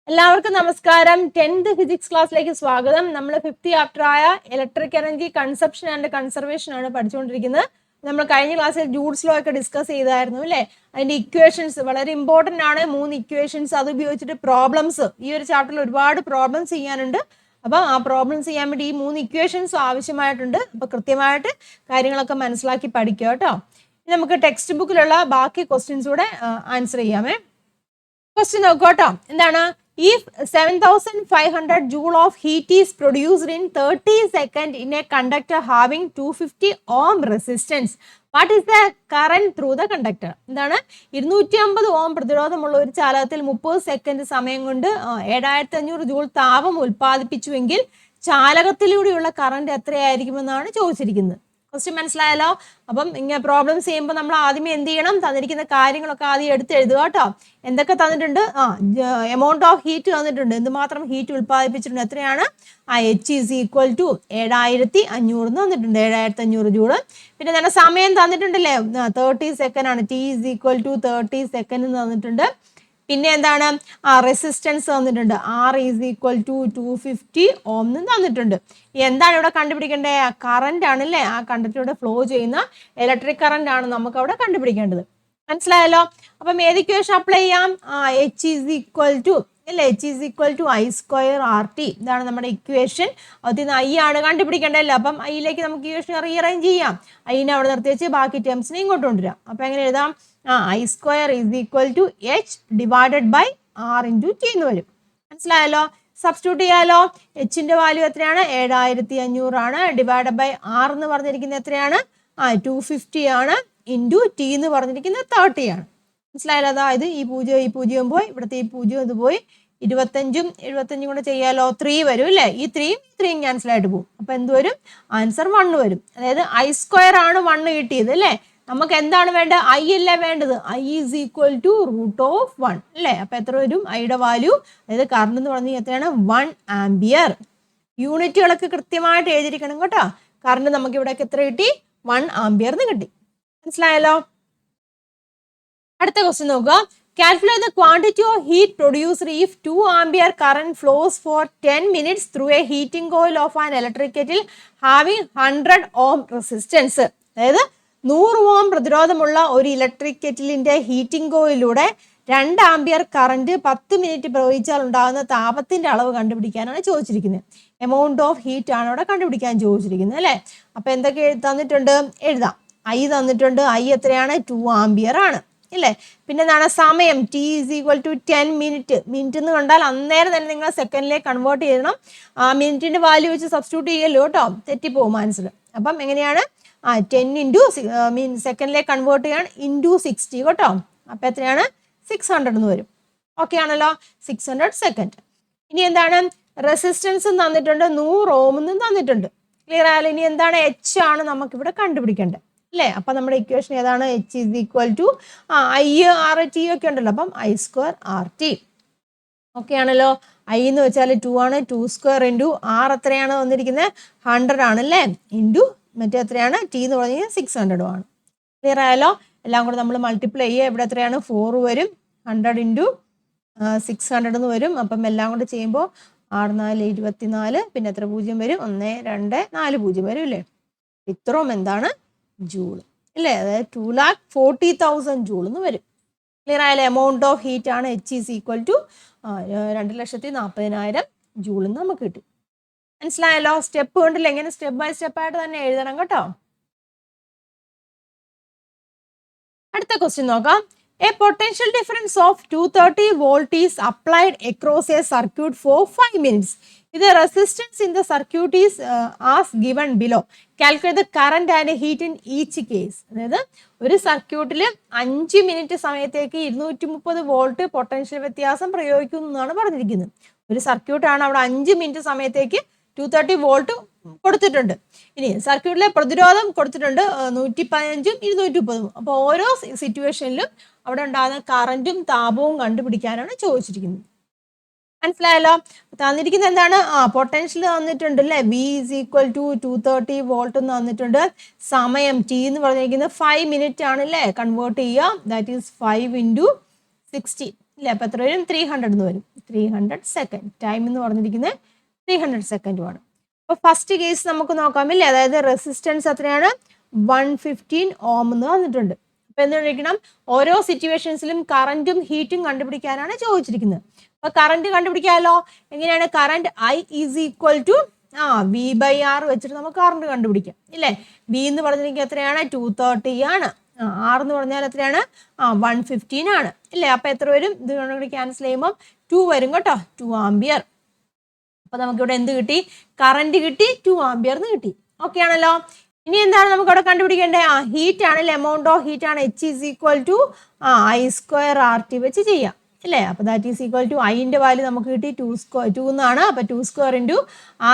എല്ലാവർക്കും നമസ്കാരം. 10th physics ക്ലാസ്സിലേക്ക് സ്വാഗതം. നമ്മൾ 5th ചാപ്റ്റർ ആയ electric energy consumption and conservation ആണ് പഠിച്ചുകൊണ്ടിരിക്കുന്നത്. നമ്മൾ കഴിഞ്ഞ ക്ലാസ്സിൽ ജൂൾസ് ലോ ഒക്കെ ഡിസ്കസ് ചെയ്തായിരുന്നു അല്ലേ? അതിന്റെ ഇക്വേഷൻസ് വളരെ ഇമ്പോർട്ടന്റ് ആണ്. 3 ഇക്വേഷൻസ് അത് ഉപയോഗിച്ചിട്ട് പ്രോബ്ലംസ് ഈ ഒരു ചാപ്റ്ററിൽ ഒരുപാട് പ്രോബ്ലംസ് ചെയ്യാനുണ്ട്. അപ്പം ആ പ്രോബ്ലംസ് ചെയ്യാൻ വേണ്ടി ഈ 3 ഇക്വേഷൻസ് ആവശ്യമായിട്ടുണ്ട്. അപ്പോൾ കൃത്യമായിട്ട് കാര്യങ്ങളൊക്കെ മനസ്സിലാക്കി പഠിക്കുക കേട്ടോ. നമുക്ക് ടെക്സ്റ്റ് ബുക്കിലുള്ള ബാക്കി ക്വസ്റ്റ്യൻസ് കൂടെ ആൻസർ ചെയ്യാമേ. ക്വസ്റ്റ്യൻ നോക്കോട്ടോ. എന്താണ്? If 7500 joule of heat is produced in 30 seconds in a conductor having 250 ohm resistance, what is the current through the conductor? എന്താണ്? 250 ഓം പ്രതിരോധമുള്ള ഒരു ചാലകത്തിൽ 30 സെക്കൻഡ് സമയം കൊണ്ട് 7500 ജൂൾ താപം ഉൽപ്പാദിപ്പിച്ചുവെങ്കിൽ ചാലകത്തിലൂടെയുള്ള കറണ്ട് എത്രയായിരിക്കുമെന്നാണ് ചോദിച്ചിരിക്കുന്നത്. ക്വസ്റ്റ്യൻ മനസ്സിലായല്ലോ? അപ്പം ഇങ്ങനെ പ്രോബ്ലംസ് ചെയ്യുമ്പോൾ നമ്മൾ ആദ്യമേ എന്ത് ചെയ്യണം? തന്നിരിക്കുന്ന കാര്യങ്ങളൊക്കെ ആദ്യം എടുത്ത് എഴുതുക കേട്ടോ. എന്തൊക്കെ തന്നിട്ടുണ്ട്? എമൗണ്ട് ഓഫ് ഹീറ്റ് തന്നിട്ടുണ്ട്. എന്തുമാത്രം ഹീറ്റ് ഉൽപ്പാദിപ്പിച്ചിട്ടുണ്ട്? എത്രയാണ്? H is equal to 7500 തന്നിട്ടുണ്ട്. 7500 ജൂള്. പിന്നെ എന്താണ്? സമയം തന്നിട്ടുണ്ടല്ലേ? 30 സെക്കൻഡ് ആണ്. T is equal to 30 second തന്നിട്ടുണ്ട്. പിന്നെ എന്താണ്? റെസിസ്റ്റൻസ് തന്നിട്ടുണ്ട്. R is equal to 250 ohm തന്നിട്ടുണ്ട്. എന്താണ് ഇവിടെ കണ്ടുപിടിക്കേണ്ടത്? കറണ്ട് ആണ് അല്ലേ? ആ കണ്ടക്ടറിലൂടെ ഫ്ലോ ചെയ്യുന്ന ഇലക്ട്രിക് കറണ്ട് ആണ് നമുക്ക് അവിടെ കണ്ടുപിടിക്കേണ്ടത്. മനസ്സിലായല്ലോ? അപ്പം ഏത് ഇക്വേഷൻ അപ്ലൈ ചെയ്യാം? H ഈസ് ഈക്വൽ ടു അല്ലേ? H is equal to I square RT. ഇതാണ് നമ്മുടെ ഇക്വേഷൻ. അതിൽ നിന്ന് I ആണ് കണ്ടുപിടിക്കേണ്ടതല്ലേ? അപ്പം ഐയിലേക്ക് നമുക്ക് ഇക്വേഷൻ റീഅറേഞ്ച് ചെയ്യാം. ഐനെ അവിടെ നിർത്തി വെച്ച് ബാക്കി ടേംസിനെ ഇങ്ങോട്ട് കൊണ്ടുവരാം. അപ്പം എങ്ങനെ എഴുതാം? I square is equal to H divided by R into T എന്ന് വരും. മനസ്സിലായല്ലോ? സബ്സ്റ്റിറ്റ്യൂട്ട് ചെയ്യാലോ. എച്ചിന്റെ വാല്യൂ എത്രയാണ്? 7500 ആണ്. ഡിവൈഡ് ബൈ R എന്ന് പറഞ്ഞിരിക്കുന്നത് എത്രയാണ്? 250 ആണ്. ഇൻറ്റു T എന്ന് പറഞ്ഞിരിക്കുന്നത് 30 ആണ്. മനസ്സിലായല്ലോ? അതായത് ഈ 0 പോയി, ഇവിടുത്തെ ഈ 0 ഇത് പോയി, 25 കൂടെ ചെയ്യാലോ. 3 വരും അല്ലേ? ഈ 3 ക്യാൻസൽ ആയിട്ട് പോകും. അപ്പൊ എന്ത് വരും? ആൻസർ 1 വരും. അതായത് I സ്ക്വയർ ആണ് 1 കിട്ടിയത് അല്ലേ? നമുക്ക് എന്താണ് വേണ്ടത്? I അല്ലേ വേണ്ടത്? I ഈസ് ഈക്വൽ ടു √1 അല്ലേ? അപ്പൊ എത്ര വരും? ഐയുടെ വാല്യൂ, അതായത് കറണ്ട് എന്ന് പറഞ്ഞാൽ എത്രയാണ്? 1 ആംപിയർ. യൂണിറ്റുകളൊക്കെ കൃത്യമായിട്ട് എഴുതിയിരിക്കണം കേട്ടോ. കറണ്ട് നമുക്ക് ഇവിടെ എത്ര കിട്ടി? 1 ആംപിയർ എന്ന് കിട്ടി. മനസ്സിലായല്ലോ? അടുത്ത ക്വസ്റ്റ്യൻ നോക്കുക. Calculate the quantity of heat produced if 2 ampere current flows for 10 minutes through a heating coil of an electric kettle having 100 ohm resistance. അതായത് 100 ഓം പ്രതിരോധമുള്ള ഒരു ഇലക്ട്രിക് കെറ്റിലിന്റെ ഹീറ്റിംഗ് കോയിലൂടെ 2 ആംപിയർ കറന്റ് 10 മിനിറ്റ് പ്രവഹിച്ചാൽ ഉണ്ടാകുന്ന താപത്തിന്റെ അളവ് കണ്ടുപിടിക്കാനാണ് ചോദിച്ചിരിക്കുന്നത്. എമൗണ്ട് ഓഫ് ഹീറ്റ് ആണ് അവിടെ കണ്ടുപിടിക്കാൻ ചോദിച്ചിരിക്കുന്നത് അല്ലേ? അപ്പൊ എന്തൊക്കെ തന്നിട്ടുണ്ട്? എഴുതാം. I തന്നിട്ടുണ്ട്. I എത്രയാണ്? 2 ആംപിയർ ആണ് ഇല്ലേ? പിന്നെ എന്താണ്? സമയം T is equal to 10 minute. Minute എന്ന് കണ്ടാൽ അന്നേരം തന്നെ നിങ്ങൾ സെക്കൻഡിലേക്ക് കൺവേർട്ട് ചെയ്യണം. മിനിറ്റിന്റെ വാല്യൂ വെച്ച് സബ്സ്റ്റിറ്റ്യൂട്ട് ചെയ്യല്ലോ കേട്ടോ, തെറ്റിപ്പോകും ആൻസർ. അപ്പം എങ്ങനെയാണ്? 10 ഇൻറ്റു സെക്കൻഡിലേക്ക് കൺവേർട്ട് ചെയ്യാൻ ഇൻറ്റു 60 കേട്ടോ. അപ്പം എത്രയാണ്? 600 എന്ന് വരും. ഓക്കെ ആണല്ലോ? 600 സെക്കൻഡ്. ഇനി എന്താണ്? റെസിസ്റ്റൻസും തന്നിട്ടുണ്ട്, 100 ഓം എന്നും തന്നിട്ടുണ്ട്. ക്ലിയർ ആയാലും ഇനി എന്താണ്? H ആണ് നമുക്കിവിടെ കണ്ടുപിടിക്കേണ്ടത് അല്ലേ? അപ്പൊ നമ്മുടെ ഇക്വേഷൻ ഏതാണ്? H is equal to I R T ഒക്കെ ഉണ്ടല്ലോ. അപ്പം I സ്ക്വയർ RT. ഓക്കെ ആണല്ലോ? I എന്ന് വെച്ചാൽ 2 ആണ്. 2 സ്ക്വയർ ഇൻറ്റു R എത്രയാണ് വന്നിരിക്കുന്നത്? 100 ആണ് അല്ലേ? ഇൻറ്റു മറ്റേ എത്രയാണ്? T എന്ന് പറഞ്ഞാൽ 600 ആണ്. ക്ലിയർ ആയാലോ? എല്ലാം കൂടെ നമ്മൾ മൾട്ടിപ്ലൈ ചെയ്യുക. ഇവിടെ എത്രയാണ്? 4 വരും. 100 ഇൻറ്റു 600 എന്ന് വരും. അപ്പം എല്ലാം കൂടെ ചെയ്യുമ്പോൾ 6 4 24, പിന്നെ എത്ര 0 വരും? 1 2 4 0 വരും അല്ലേ? ഇത്രയും എന്താണ്? ജൂൾ അല്ലേ? അതായത് 2,40,000 ജൂൾ എന്ന് വരും. ക്ലിയർ ആയാലും എമൗണ്ട് ഓഫ് ഹീറ്റ് ആണ് H is equal to 2,40,000 joule എന്ന് നമുക്ക് കിട്ടും. മനസ്സിലായല്ലോ? സ്റ്റെപ്പ് കൊണ്ടില്ല, എങ്ങനെ സ്റ്റെപ്പ് ബൈ സ്റ്റെപ്പ് ആയിട്ട് തന്നെ എഴുതണം കേട്ടോ. അടുത്ത ക്വസ്റ്റ്യൻ നോക്കാം. A potential difference of 230 volt is applied across a circuit for 5 minutes. The resistance in the circuit is as given below. Calculate the current and heat in each case. അതായത് ഒരു സർക്യൂട്ടിൽ 5 minute സമയത്തേക്ക് 230 volt potential വ്യത്യാസം പ്രയോഗിക്കുന്നു എന്നാണ് പറഞ്ഞിരിക്കുന്നത്. ഒരു സർക്യൂട്ടാണ്, അവിടെ 5 മിനിറ്റ് സമയത്തേക്ക് 230 വോൾട്ട് കൊടുത്തിട്ടുണ്ട്. ഇനി സർക്യൂട്ടിലെ പ്രതിരോധം കൊടുത്തിട്ടുണ്ട് 115ഉം 230ഉം. അപ്പോൾ ഓരോ സിറ്റുവേഷനിലും അവിടെ ഉണ്ടാകുന്ന കറന്റും താപവും കണ്ടുപിടിക്കാനാണ് ചോദിച്ചിരിക്കുന്നത്. മനസ്സിലായല്ലോ? തന്നിരിക്കുന്നത് എന്താണ്? പൊട്ടൻഷ്യൽ തന്നിട്ടുണ്ട് അല്ലേ? V is equal to 230 volt എന്ന് തന്നിട്ടുണ്ട്. സമയം T എന്ന് പറഞ്ഞിരിക്കുന്നത് 5 മിനിറ്റ് ആണ് അല്ലേ? കൺവേർട്ട് ചെയ്യുക. ദാറ്റ് ഈസ് 5 ഇൻറ്റു 60 ഇല്ലേ? അപ്പൊ എത്ര വരും? 300 എന്ന് വരും. 300 സെക്കൻഡ്. ടൈം എന്ന് പറഞ്ഞിരിക്കുന്നത് 300 സെക്കൻഡുമാണ്. അപ്പൊ ഫസ്റ്റ് കേസ് നമുക്ക് നോക്കാം ഇല്ലേ? അതായത് റെസിസ്റ്റൻസ് എത്രയാണ്? 115 ഓം എന്ന് വന്നിട്ടുണ്ട്. അപ്പൊ എന്ത് ചോദിക്കണം? ഓരോ സിറ്റുവേഷൻസിലും കറന്റും ഹീറ്റും കണ്ടുപിടിക്കാനാണ് ചോദിച്ചിരിക്കുന്നത്. അപ്പൊ കറന്റ് കണ്ടുപിടിക്കാമല്ലോ. എങ്ങനെയാണ്? Current I is equal to V/R വെച്ചിട്ട് നമുക്ക് കറണ്ട് കണ്ടുപിടിക്കാം ഇല്ലേ? V എന്ന് പറഞ്ഞിരിക്കുന്നത് എത്രയാണ്? 230 ആണ്. R എന്ന് പറഞ്ഞാൽ എത്രയാണ്? 115 ആണ് ഇല്ലേ? അപ്പൊ എത്ര വരും? ഇത് കൂടി ക്യാൻസൽ ചെയ്യുമ്പോൾ 2 വരും കേട്ടോ. 2 ആംപിയർ. അപ്പൊ നമുക്കിവിടെ എന്ത് കിട്ടി? കറന്റ് കിട്ടി, 2 ആംപിയർ എന്ന് കിട്ടി. ഓക്കെ ആണല്ലോ. ഇനി എന്താണ് നമുക്ക് അവിടെ കണ്ടുപിടിക്കേണ്ടത്? ഹീറ്റ് ആണല്ലേ, എമൗണ്ട് ഓഫ് ഹീറ്റ് ആണ്. H is equal to I² RT വെച്ച് ചെയ്യാം അല്ലേ? അപ്പൊ ദാറ്റ് ഈസ് ഈക്വൽ ടു ഐന്റെ വാല്യൂ നമുക്ക് കിട്ടി 2 എന്നാണ്. അപ്പൊ 2² ഇൻറ്റു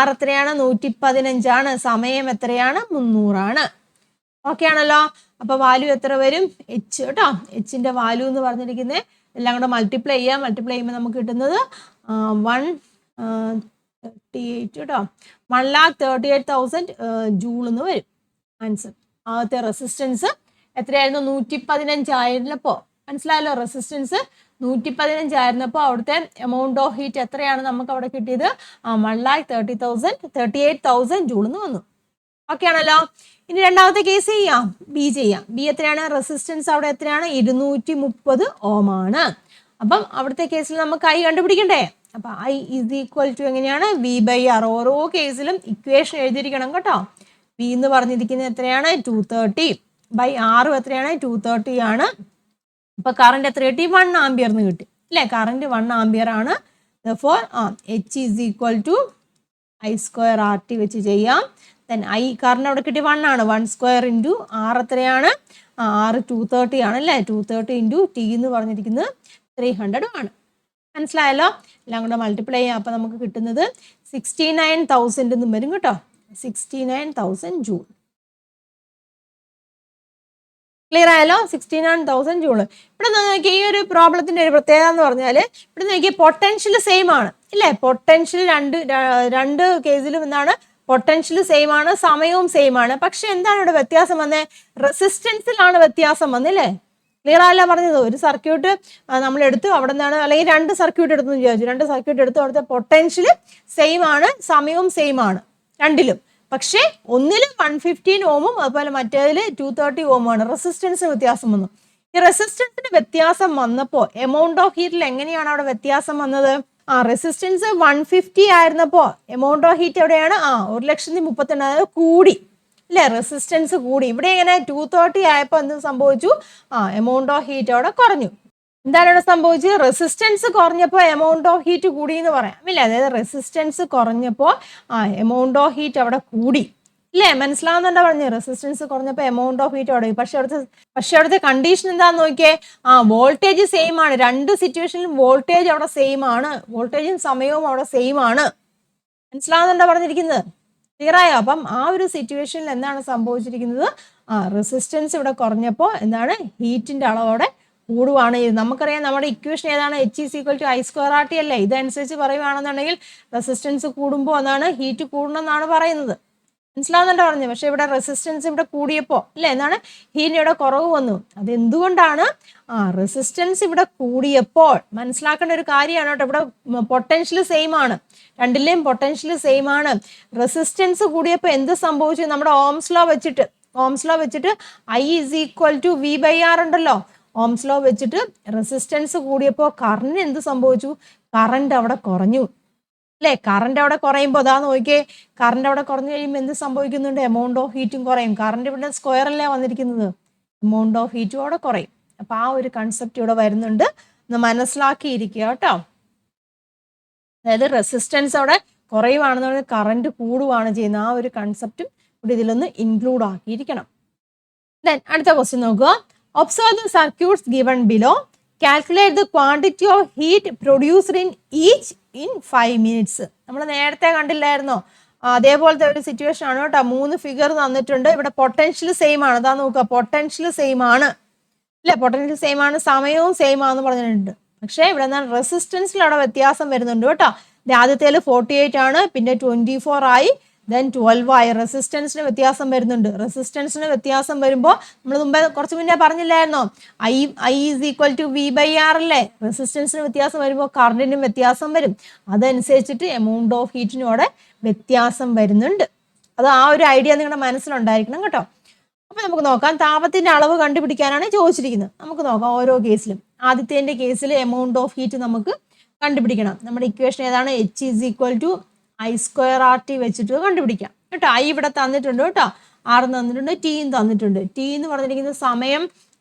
R എത്രയാണ്? 115 ആണ്. സമയം എത്രയാണ്? 300 ആണ്. ഓക്കെ ആണല്ലോ. അപ്പൊ വാല്യൂ എത്ര വരും? H കേട്ടോ. Hന്റെ വാല്യൂ എന്ന് പറഞ്ഞിരിക്കുന്നത് എല്ലാം കൂടെ മൾട്ടിപ്ലൈ ചെയ്യാം. മൾട്ടിപ്ലൈ ചെയ്യുമ്പോൾ നമുക്ക് കിട്ടുന്നത് 138 കേട്ടോ. 1,38,000 ജൂൾ എന്ന് വരും ആൻസർ. ആദ്യത്തെ റെസിസ്റ്റൻസ് എത്രയായിരുന്നു? 115 ആയിരുന്നപ്പോൾ മനസ്സിലായല്ലോ. റെസിസ്റ്റൻസ് 115 ആയിരുന്നപ്പോൾ അവിടുത്തെ എമൗണ്ട് ഓഫ് ഹീറ്റ് എത്രയാണ് നമുക്ക് അവിടെ കിട്ടിയത്? 1,38,000 ജൂൾ എന്ന് വന്നു. ഓക്കെ ആണല്ലോ. ഇനി രണ്ടാമത്തെ കേസ് ചെയ്യാം. ബി ചെയ്യാം. ബി എത്രയാണ്? റെസിസ്റ്റൻസ് അവിടെ എത്രയാണ്? 230 ഓം ആണ്. അപ്പം അവിടുത്തെ കേസിൽ നമുക്ക് I കണ്ടുപിടിക്കണ്ടേ? അപ്പൊ I ഈസ് ഈക്വൽ ടു എങ്ങനെയാണ്? V/R. ഓരോ കേസിലും ഇക്വേഷൻ എഴുതിയിരിക്കണം കേട്ടോ. V എന്ന് പറഞ്ഞിരിക്കുന്നത് എത്രയാണ്? 230 ബൈ R എത്രയാണ്? 230 ആണ്. അപ്പൊ കറണ്ട് എത്ര കിട്ടി? 1 ആംപിയർ എന്ന് കിട്ടി അല്ലേ? കറണ്ട് 1 ആംപിയർ ആണ്. Therefore H is equal to I² RT വെച്ച് ചെയ്യാം. ദെൻ കറണ്ട് അവിടെ കിട്ടി 1 ആണ്. 1² ഇൻറ്റു R എത്രയാണ്? R 230 ആണ് അല്ലേ? 230 ഇൻറ്റു T എന്ന് പറഞ്ഞിരിക്കുന്നത് 300 ആണ്. മനസ്സിലായല്ലോ. എല്ലാം കൂടെ മൾട്ടിപ്ലൈ ചെയ്യാം. അപ്പൊ നമുക്ക് കിട്ടുന്നത് 69,000 എന്നും വരും കേട്ടോ. 69,000 ജൂൾ. ക്ലിയർ ആയല്ലോ? 69,000 ജൂള്. ഇവിടെ നോക്കി ഈ ഒരു പ്രോബ്ലത്തിന്റെ ഒരു പ്രത്യേകത എന്ന് പറഞ്ഞാൽ ഇവിടെ നോക്കി പൊട്ടൻഷ്യൽ സെയിം ആണ് ഇല്ലേ? പൊട്ടൻഷ്യൽ രണ്ട് കേസിലും എന്താണ്? പൊട്ടൻഷ്യൽ സെയിം ആണ്, സമയവും സെയിം ആണ്. പക്ഷെ എന്താണ് ഇവിടെ വ്യത്യാസം വന്നേ? റെസിസ്റ്റൻസിലാണ് വ്യത്യാസം വന്നില്ലേ? ക്ലിയർ ആയല്ലോ പറഞ്ഞത്. ഒരു സർക്യൂട്ട് നമ്മൾ എടുത്തു, അവിടെ നിന്നാണ്, അല്ലെങ്കിൽ 2 സർക്യൂട്ട് എടുത്തെന്ന് വിചാരിച്ചു. 2 സർക്യൂട്ട് എടുത്തു, അവിടുത്തെ പൊട്ടൻഷ്യൽ സെയിം ആണ്, സമയവും സെയിം ആണ് രണ്ടിലും. പക്ഷേ ഒന്നിലും 115 ഓമും അതുപോലെ മറ്റേതിൽ 230 ഓമുമാണ്. റെസിസ്റ്റൻസ് വ്യത്യാസം വന്നു. ഈ റെസിസ്റ്റൻസിന് വ്യത്യാസം വന്നപ്പോൾ എമൗണ്ട് ഓഫ് ഹീറ്റിൽ എങ്ങനെയാണ് അവിടെ വ്യത്യാസം വന്നത്? റെസിസ്റ്റൻസ് 150 ആയിരുന്നപ്പോൾ എമൗണ്ട് ഓഫ് ഹീറ്റ് എവിടെയാണ്? 1,38,000 കൂടി അല്ലേ? റെസിസ്റ്റൻസ് കൂടി. ഇവിടെ എങ്ങനെ? 230 ആയപ്പോൾ എന്ത് സംഭവിച്ചു? എമൗണ്ട് ഓഫ് ഹീറ്റ് അവിടെ കുറഞ്ഞു. എന്താണ് ഇവിടെ സംഭവിച്ചത്? റെസിസ്റ്റൻസ് കുറഞ്ഞപ്പോൾ എമൗണ്ട് ഓഫ് ഹീറ്റ് കൂടി എന്ന് പറയാം ഇല്ലേ? അതായത് റെസിസ്റ്റൻസ് കുറഞ്ഞപ്പോൾ എമൗണ്ട് ഓഫ് ഹീറ്റ് അവിടെ കൂടി ഇല്ലേ? മനസ്സിലാവുന്നുണ്ടോ പറഞ്ഞു? റെസിസ്റ്റൻസ് കുറഞ്ഞപ്പോൾ എമൗണ്ട് ഓഫ് ഹീറ്റ് അവിടെ. പക്ഷെ അവിടുത്തെ കണ്ടീഷൻ എന്താന്ന് നോക്കിയേ? വോൾട്ടേജ് സെയിം ആണ്. 2 സിറ്റുവേഷനിലും വോൾട്ടേജ് അവിടെ സെയിം ആണ്. വോൾട്ടേജും സമയവും അവിടെ സെയിം ആണ്. മനസ്സിലാവുന്നുണ്ടോ പറഞ്ഞിരിക്കുന്നത്? ക്ലിയർ ആയോ? അപ്പം ആ ഒരു സിറ്റുവേഷനിൽ എന്താണ് സംഭവിച്ചിരിക്കുന്നത്? റെസിസ്റ്റൻസ് ഇവിടെ കുറഞ്ഞപ്പോൾ എന്താണ്? ഹീറ്റിന്റെ അളവോടെ കൂടുവാണ്. നമുക്കറിയാം നമ്മുടെ ഇക്വേഷൻ ഏതാണ്? H is equal to I² RT അല്ലേ? ഇതനുസരിച്ച് പറയുകയാണെന്നുണ്ടെങ്കിൽ റെസിസ്റ്റൻസ് കൂടുമ്പോൾ എന്താണ്? ഹീറ്റ് കൂടണം എന്നാണ് പറയുന്നത്. മനസ്സിലാവുന്നുണ്ടോ പറഞ്ഞു? പക്ഷെ ഇവിടെ റെസിസ്റ്റൻസ് ഇവിടെ കൂടിയപ്പോൾ അല്ലേ എന്താണ്? ഹീറ്റിന് ഇവിടെ കുറവ് വന്നു. അതെന്തുകൊണ്ടാണ്? റെസിസ്റ്റൻസ് ഇവിടെ കൂടിയപ്പോൾ മനസ്സിലാക്കേണ്ട ഒരു കാര്യമാണ് കേട്ടോ. ഇവിടെ പൊട്ടൻഷ്യൽ സെയിം ആണ്, രണ്ടിലെയും പൊട്ടൻഷ്യൽ സെയിം ആണ്. റെസിസ്റ്റൻസ് കൂടിയപ്പോൾ എന്ത് സംഭവിച്ചു? നമ്മുടെ ഓംസ് ലോ വെച്ചിട്ട് I is equal to V/R ഉണ്ടല്ലോ. ഓംസ് ലോ വെച്ചിട്ട് റെസിസ്റ്റൻസ് കൂടിയപ്പോൾ കറണ്ട് എന്ത് സംഭവിച്ചു? കറണ്ട് അവിടെ കുറഞ്ഞു അല്ലേ? കറണ്ട് അവിടെ കുറയുമ്പോൾ അതാ നോക്കിയേ, കറണ്ട് അവിടെ കുറഞ്ഞു കഴിയുമ്പോൾ എന്ത് സംഭവിക്കുന്നുണ്ട്? എമൗണ്ട് ഓഫ് ഹീറ്റും കുറയും. കറണ്ട് ഇവിടെ സ്ക്വയർ അല്ലേ വന്നിരിക്കുന്നത്? എമൗണ്ട് ഓഫ് ഹീറ്റും അവിടെ കുറയും. അപ്പൊ ആ ഒരു കൺസെപ്റ്റ് ഇവിടെ വരുന്നുണ്ട്. ഒന്ന് മനസ്സിലാക്കിയിരിക്കുക കേട്ടോ. അതായത് റെസിസ്റ്റൻസ് അവിടെ കുറയുവാണെന്ന് പറഞ്ഞാൽ കറണ്ട് കൂടുവാണ് ചെയ്യുന്നത്. ആ ഒരു കൺസെപ്റ്റും ഇവിടെ ഇതിലൊന്ന് ഇൻക്ലൂഡ് ആക്കിയിരിക്കണം. ദെൻ അടുത്ത ക്വസ്റ്റ്യൻ നോക്കുക. Observe the circuits given below. Calculate the quantity of heat produced in each in 5 minutes. നമ്മൾ നേരത്തെ കണ്ടില്ലായിരുന്നോ? അതേപോലത്തെ ഒരു സിറ്റുവേഷൻ ആണ് കേട്ടോ. 3 ഫിഗർ തന്നിട്ടുണ്ട്. ഇവിടെ പൊട്ടൻഷ്യൽ സെയിം ആണ്. അതാ നോക്കുക, പൊട്ടൻഷ്യൽ സെയിം ആണ് അല്ലെ? പൊട്ടൻഷ്യൽ സെയിം ആണ്, സമയവും സെയിം ആണെന്ന് പറഞ്ഞിട്ടുണ്ട്. പക്ഷേ ഇവിടെ എന്നാൽ റെസിസ്റ്റൻസിൽ അവിടെ വ്യത്യാസം വരുന്നുണ്ട് കേട്ടോ. ആദ്യത്തേൽ 48 ആണ്, പിന്നെ 24 ആയി, ദെൻ 12 റെസിസ്റ്റൻസിന് വ്യത്യാസം വരുന്നുണ്ട്. റെസിസ്റ്റൻസിന് വ്യത്യാസം വരുമ്പോൾ നമ്മൾ മുമ്പേ കുറച്ച് മുന്നേ പറഞ്ഞില്ലായിരുന്നോ, I is equal to V by R അല്ലേ. റെസിസ്റ്റൻസിന് വ്യത്യാസം വരുമ്പോൾ കറണ്ടിനും വ്യത്യാസം വരും. അതനുസരിച്ചിട്ട് എമൗണ്ട് ഓഫ് ഹീറ്റിനും അവിടെ വ്യത്യാസം വരുന്നുണ്ട്. അത് ആ ഒരു ഐഡിയ നിങ്ങളുടെ മനസ്സിലുണ്ടായിരിക്കണം കേട്ടോ. അപ്പൊ നമുക്ക് നോക്കാം, താപത്തിന്റെ അളവ് കണ്ടുപിടിക്കാനാണ് ചോദിച്ചിരിക്കുന്നത്. നമുക്ക് നോക്കാം ഓരോ കേസിലും. ആദ്യത്തെ കേസിൽ എമൗണ്ട് ഓഫ് ഹീറ്റ് നമുക്ക് കണ്ടുപിടിക്കണം. നമ്മുടെ ഇക്വേഷൻ ഏതാണ്? H is equal to I square R T വെച്ചിട്ട് കണ്ടുപിടിക്കാം കേട്ടോ. ഐ ഇവിടെ തന്നിട്ടുണ്ട് കേട്ടോ, ആർ തന്നിട്ടുണ്ട്, ടിയും തന്നിട്ടുണ്ട്. ടി എന്ന് പറഞ്ഞിരിക്കുന്ന സമയം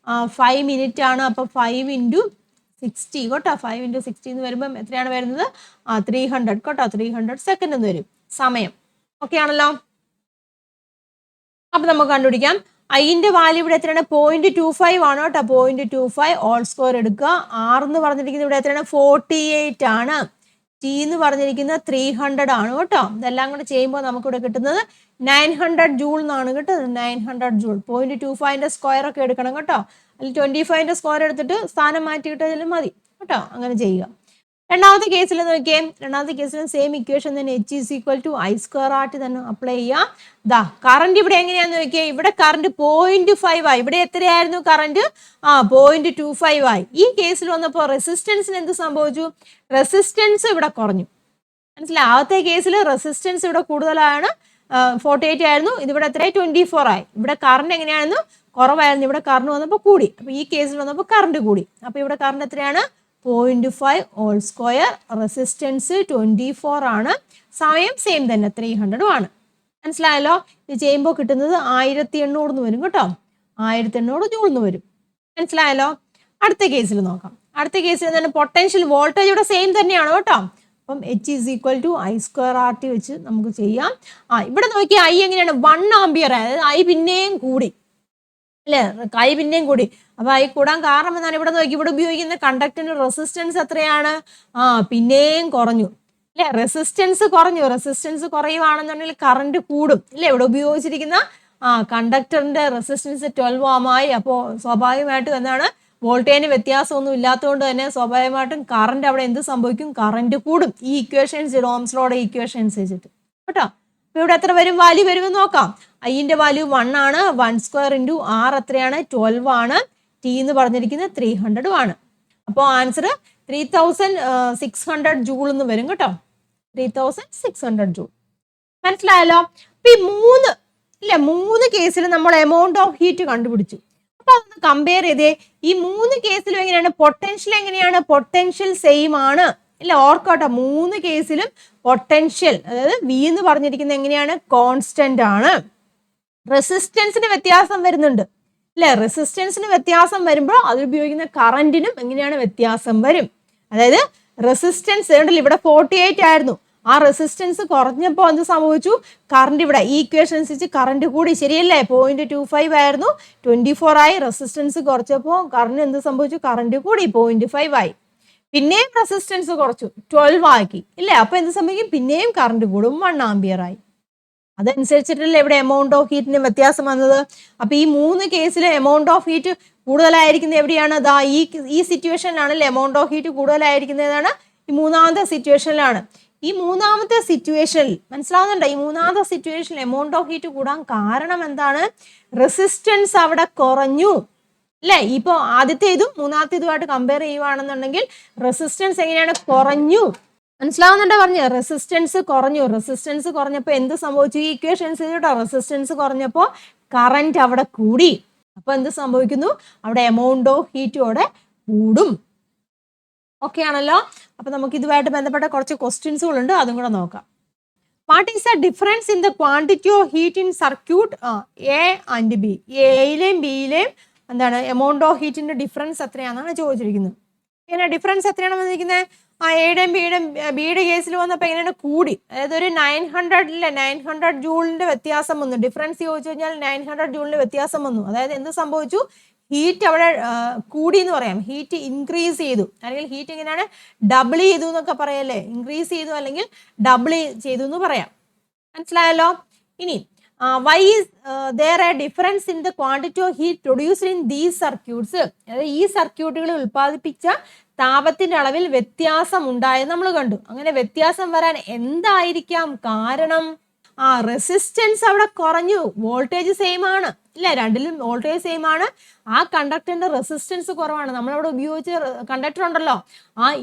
5 മിനിറ്റ് ആണ്. അപ്പൊ 5 ഇൻറ്റു 60 കേട്ടോ. 5 ഇൻറ്റു 60 എന്ന് വരുമ്പം എത്രയാണ് വരുന്നത്? 300 കേട്ടോ. 300 സെക്കൻഡ് എന്ന് വരും സമയം. ഓക്കെ ആണല്ലോ. അപ്പൊ നമുക്ക് കണ്ടുപിടിക്കാം. ഐന്റെ വാല്യൂ ഇവിടെ എത്രയാണ്? 0.25 ആണ് കേട്ടോ. 0.25 ഓൾ സ്ക്വയർ എടുക്കുക. ആർ എന്ന് പറഞ്ഞിരിക്കുന്നത് ഇവിടെ എത്രയാണ്? 48 ആണ്. ടി എന്ന് പറഞ്ഞിരിക്കുന്നത് 300 ആണ് കേട്ടോ. ഇതെല്ലാം കൂടെ ചെയ്യുമ്പോൾ നമുക്ക് ഇവിടെ കിട്ടുന്നത് 900 ജൂൾ എന്നാണ് കിട്ടുന്നത്. 900 ജൂൾ. 0.25ന്റെ സ്ക്വയർ ഒക്കെ എടുക്കണം കേട്ടോ. അതിൽ 25ന്റെ സ്ക്വയർ എടുത്തിട്ട് സ്ഥാനം മാറ്റിയിട്ടാലും മതി കേട്ടോ. അങ്ങനെ ചെയ്യുക. രണ്ടാമത്തെ കേസിൽ നോക്കിയേ. രണ്ടാമത്തെ കേസിലും സെയിം ഇക്വേഷൻ തന്നെ, H is equal to I square ആയിട്ട് തന്നെ അപ്ലൈ ചെയ്യാം. ദാ കറണ്ട് ഇവിടെ എങ്ങനെയാന്ന് നോക്കിയേ. ഇവിടെ കറണ്ട് 0.5 ആയി. ഇവിടെ എത്രയായിരുന്നു കറണ്ട്? 0.25 ആയി. ഈ കേസിൽ വന്നപ്പോൾ റെസിസ്റ്റൻസിന് എന്ത് സംഭവിച്ചു? റെസിസ്റ്റൻസ് ഇവിടെ കുറഞ്ഞു. മനസ്സിലായി? ആദ്യത്തെ കേസിൽ റെസിസ്റ്റൻസ് ഇവിടെ കൂടുതലാണ്, 48 ആയിരുന്നു. ഇതിവിടെ എത്രയായി? 24 ആയി. ഇവിടെ കറണ്ട് എങ്ങനെയായിരുന്നു? കുറവായിരുന്നു. ഇവിടെ കറണ്ട് വന്നപ്പോൾ കൂടി. അപ്പൊ ഈ കേസിൽ വന്നപ്പോൾ കറണ്ട് കൂടി. അപ്പൊ ഇവിടെ കറണ്ട് എത്രയാണ്? 0.5 ഓൾ സ്ക്വയർ. റെസിസ്റ്റൻസ് 24 ആണ്. സമയം സെയിം തന്നെ 300 ആണ്. മനസ്സിലായല്ലോ? ഇത് ചെയ്യുമ്പോൾ കിട്ടുന്നത് 1800 എന്ന് വരും കേട്ടോ. 1800 ജൂൾ എന്ന് വരും. മനസ്സിലായല്ലോ? അടുത്ത കേസിൽ നോക്കാം. അടുത്ത കേസിൽ എന്താണ്? പൊട്ടൻഷ്യൽ വോൾട്ടേജ് ഇവിടെ സെയിം തന്നെയാണ് കേട്ടോ. അപ്പം H is equal to I square R T വെച്ച് നമുക്ക് ചെയ്യാം. ഇവിടെ നോക്കിയാൽ ഐ എങ്ങനെയാണ്? 1 ആംപിയർ. അതായത് ഐ പിന്നെയും കൂടി അല്ലേ? കൈ പിന്നെയും കൂടി. അപ്പൊ ഐ കൂടാൻ കാരണം എന്താണ്? ഇവിടെ നോക്കി, ഇവിടെ ഉപയോഗിക്കുന്ന കണ്ടക്ടറിന്റെ റെസിസ്റ്റൻസ് എത്രയാണ്? പിന്നെയും കുറഞ്ഞു അല്ലെ? റെസിസ്റ്റൻസ് കുറഞ്ഞു. റെസിസ്റ്റൻസ് കുറയുവാണെന്നുണ്ടെങ്കിൽ കറണ്ട് കൂടും അല്ലെ? ഇവിടെ ഉപയോഗിച്ചിരിക്കുന്ന കണ്ടക്ടറിന്റെ റെസിസ്റ്റൻസ് 12 ohm ആയി. അപ്പോൾ സ്വാഭാവികമായിട്ടും എന്താണ്? വോൾട്ടേജിന് വ്യത്യാസമൊന്നും ഇല്ലാത്തതുകൊണ്ട് തന്നെ സ്വാഭാവികമായിട്ടും കറണ്ട് അവിടെ എന്ത് സംഭവിക്കും? കറണ്ട് കൂടും. ഈ ഇക്വേഷൻസ്, ഓംസ് ലോയുടെ ഇക്വേഷൻസ് വെച്ചിട്ട് കേട്ടോ. അപ്പൊ ഇവിടെ എത്ര വരും? വാല്യൂ വരുമെന്ന് നോക്കാം. ഐന്റെ വാല്യൂ 1 ആണ്. 1 സ്ക്വയർ ഇൻറ്റു ആർ എത്രയാണ്? 12 ആണ്. ടി എന്ന് പറഞ്ഞിരിക്കുന്നത് 300 ആണ്. അപ്പോൾ ആൻസർ 3600 ജൂൾ എന്ന് വരും കേട്ടോ. 3600 ജൂൾ. മനസ്സിലായല്ലോ? അപ്പൊ ഈ മൂന്ന് കേസിൽ നമ്മൾ എമൗണ്ട് ഓഫ് ഹീറ്റ് കണ്ടുപിടിച്ചു. അപ്പൊ അതൊന്ന് കമ്പയർ ചെയ്തേ. ഈ 3 കേസിലും എങ്ങനെയാണ്? പൊട്ടൻഷ്യൽ എങ്ങനെയാണ്? പൊട്ടൻഷ്യൽ സെയിം ആണ് ഇല്ല? ഓർക്കോട്ടെ, 3 കേസിലും പൊട്ടൻഷ്യൽ, അതായത് വി എന്ന് പറഞ്ഞിരിക്കുന്നത് എങ്ങനെയാണ്? കോൺസ്റ്റന്റ് ആണ്. റെസിസ്റ്റൻസിന് വ്യത്യാസം വരുന്നുണ്ട് അല്ലെ? റെസിസ്റ്റൻസിന് വ്യത്യാസം വരുമ്പോൾ അതിലുപയോഗിക്കുന്ന കറന്റിനും എങ്ങനെയാണ്? വ്യത്യാസം വരും. അതായത് റെസിസ്റ്റൻസ് ഇവിടെ 48 ആയിരുന്നു. ആ റെസിസ്റ്റൻസ് കുറഞ്ഞപ്പോൾ എന്ത് സംഭവിച്ചു? കറണ്ട് ഇവിടെ ഈ ഇക്വേഷൻ അനുസരിച്ച് കറണ്ട് കൂടി. ശരിയല്ലേ? 0.25 ആയിരുന്നു, 24 ആയി. റെസിസ്റ്റൻസ് കുറച്ചപ്പോൾ കറണ്ട് എന്ത് സംഭവിച്ചു? കറണ്ട് കൂടി, 0.5 ആയി. പിന്നെയും റെസിസ്റ്റൻസ് കുറച്ചു, 12 ആക്കി ഇല്ലേ? അപ്പൊ എന്ത് സംഭവിക്കും? പിന്നെയും കറണ്ട് കൂടും, 1 ആംപിയർ ആയി. അതനുസരിച്ചിട്ടല്ലേ ഇവിടെ എമൗണ്ട് ഓഫ് ഹീറ്റിന് വ്യത്യാസം വന്നത്. അപ്പൊ ഈ 3 കേസിൽ എമൗണ്ട് ഓഫ് ഹീറ്റ് കൂടുതലായിരിക്കുന്നത് എവിടെയാണ്? അതാ ഈ സിറ്റുവേഷനിലാണല്ലേ എമൗണ്ട് ഓഫ് ഹീറ്റ് കൂടുതലായിരിക്കുന്നതാണ്. ഈ മൂന്നാമത്തെ സിറ്റുവേഷനിലാണ്. ഈ മൂന്നാമത്തെ സിറ്റുവേഷനിൽ മനസ്സിലാവുന്നുണ്ടോ? ഈ മൂന്നാമത്തെ സിറ്റുവേഷനിൽ എമൗണ്ട് ഓഫ് ഹീറ്റ് കൂടാൻ കാരണം എന്താണ്? റെസിസ്റ്റൻസ് അവിടെ കുറഞ്ഞു അല്ലെ? ഇപ്പൊ ആദ്യത്തെ ഇതും മൂന്നാമത്തെ ഇതുമായിട്ട് കമ്പയർ ചെയ്യുവാണെന്നുണ്ടെങ്കിൽ റെസിസ്റ്റൻസ് എങ്ങനെയാണ്? കുറഞ്ഞു. മനസ്സിലാവുന്നുണ്ടോ? പറഞ്ഞു റെസിസ്റ്റൻസ് കുറഞ്ഞു. റെസിസ്റ്റൻസ് കുറഞ്ഞപ്പോ എന്ത് സംഭവിച്ചു? ഈ ഇക്വേഷൻസ് കേട്ടോ. റെസിസ്റ്റൻസ് കുറഞ്ഞപ്പോ കറന്റ് അവിടെ കൂടി. അപ്പൊ എന്ത് സംഭവിക്കുന്നു? അവിടെ എമൗണ്ട് ഓഫ് ഹീറ്റ് അവിടെ കൂടും. ഓക്കെ ആണല്ലോ? അപ്പൊ നമുക്ക് ഇതുമായിട്ട് ബന്ധപ്പെട്ട കുറച്ച് ക്വസ്റ്റ്യൻസുകളുണ്ട്, അതും കൂടെ നോക്കാം. What is the difference in the quantity of heat in circuit A and B? എയിലെയും ബിയിലെയും എന്താണ് എമൗണ്ട് ഓഫ് ഹീറ്റിന്റെ ഡിഫറൻസ് എത്രയാണെന്നാണ് ചോദിച്ചിരിക്കുന്നത്. എങ്ങനെ ഡിഫറൻസ് എത്രയാണ് വന്നിരിക്കുന്നത്? എയുടെയും ബിയുടെ കേസിൽ വന്നപ്പോൾ എങ്ങനെയാണ്? കൂടി. അതായത് ഒരു 900 ജൂളിന്റെ വ്യത്യാസം വന്നു. ഡിഫറൻസ് ചോദിച്ചു കഴിഞ്ഞാൽ 900 ജൂളിന്റെ വ്യത്യാസം വന്നു. അതായത് എന്ത് സംഭവിച്ചു? ഹീറ്റ് അവിടെ കൂടി എന്ന് പറയാം. ഹീറ്റ് ഇൻക്രീസ് ചെയ്തു, അല്ലെങ്കിൽ ഹീറ്റ് എങ്ങനെയാണ്? ഡബിൾ ചെയ്തു എന്നൊക്കെ പറയല്ലേ? ഇൻക്രീസ് ചെയ്തു അല്ലെങ്കിൽ ഡബിൾ ചെയ്തു എന്ന് പറയാം. മനസ്സിലായല്ലോ? ഇനി why is there a difference in the quantity of heat produced in these circuits? അതായത് ഈ സർക്യൂട്ടുകളിൽ ഉൽപ്പാദിപ്പിച്ച താപത്തിന്റെ അളവിൽ വ്യത്യാസം ഉണ്ടായത് നമ്മൾ കണ്ടു. അങ്ങനെ വ്യത്യാസം വരാൻ എന്തായിരിക്കാം കാരണം? ആ റെസിസ്റ്റൻസ് അവിടെ കുറഞ്ഞു, വോൾട്ടേജ് സെയിം ആണ് അല്ലേ, രണ്ടിലും വോൾട്ടേജ് സെയിം ആണ്, ആ കണ്ടക്ടറിന്റെ റെസിസ്റ്റൻസ് കുറവാണ്. നമ്മളവിടെ ഉപയോഗിച്ച കണ്ടക്ടർ ഉണ്ടല്ലോ,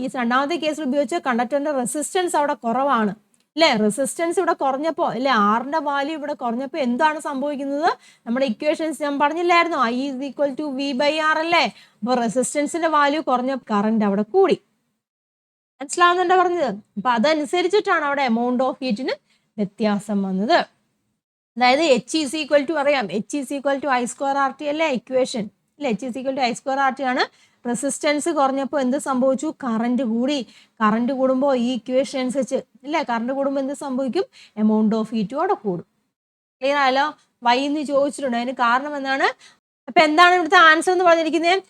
ഈ രണ്ടാമത്തെ കേസിൽ ഉപയോഗിച്ച കണ്ടക്ടറിന്റെ റെസിസ്റ്റൻസ് അവിടെ കുറവാണ് അല്ലേ. റെസിസ്റ്റൻസ് ഇവിടെ കുറഞ്ഞപ്പോൾ അല്ലേ, ആറിന്റെ വാല്യൂ ഇവിടെ കുറഞ്ഞപ്പോൾ എന്താണ് സംഭവിക്കുന്നത്? നമ്മുടെ ഇക്വേഷൻസ് ഞാൻ പറഞ്ഞില്ലായിരുന്നു, I is equal to V/R അല്ലേ. അപ്പോൾ റെസിസ്റ്റൻസിന്റെ വാല്യൂ കുറഞ്ഞ കറന്റ് അവിടെ കൂടി. മനസ്സിലാവുന്നുണ്ടോ പറഞ്ഞത്? അപ്പൊ അതനുസരിച്ചിട്ടാണ് അവിടെ എമൗണ്ട് ഓഫ് ഹീറ്റിന് വ്യത്യാസം വന്നത്. അതായത് H is equal to അറിയാം, H is equal to I square RT അല്ലേ ഇക്വേഷൻ അല്ലേ. H is equal to I square RT ആണ്. റെസിസ്റ്റൻസ് കുറഞ്ഞപ്പോൾ എന്ത് സംഭവിച്ചു? കറന്റ് കൂടി. കറന്റ് കൂടുമ്പോൾ ഈ ഇക്വേഷൻ അനുസരിച്ച് അല്ലേ, കറന്റ് കൂടുമ്പോൾ എന്ത് സംഭവിക്കും? എമൗണ്ട് ഓഫ് ഹീറ്റും അവിടെ കൂടും. ക്ലിയർ ആയല്ലോ? വൈ എന്ന് ചോദിച്ചിട്ടുണ്ട്, അതിന് കാരണം എന്താണ്? അപ്പൊ എന്താണ് ഇവിടുത്തെ ആൻസർ എന്ന് പറഞ്ഞിരിക്കുന്നത്?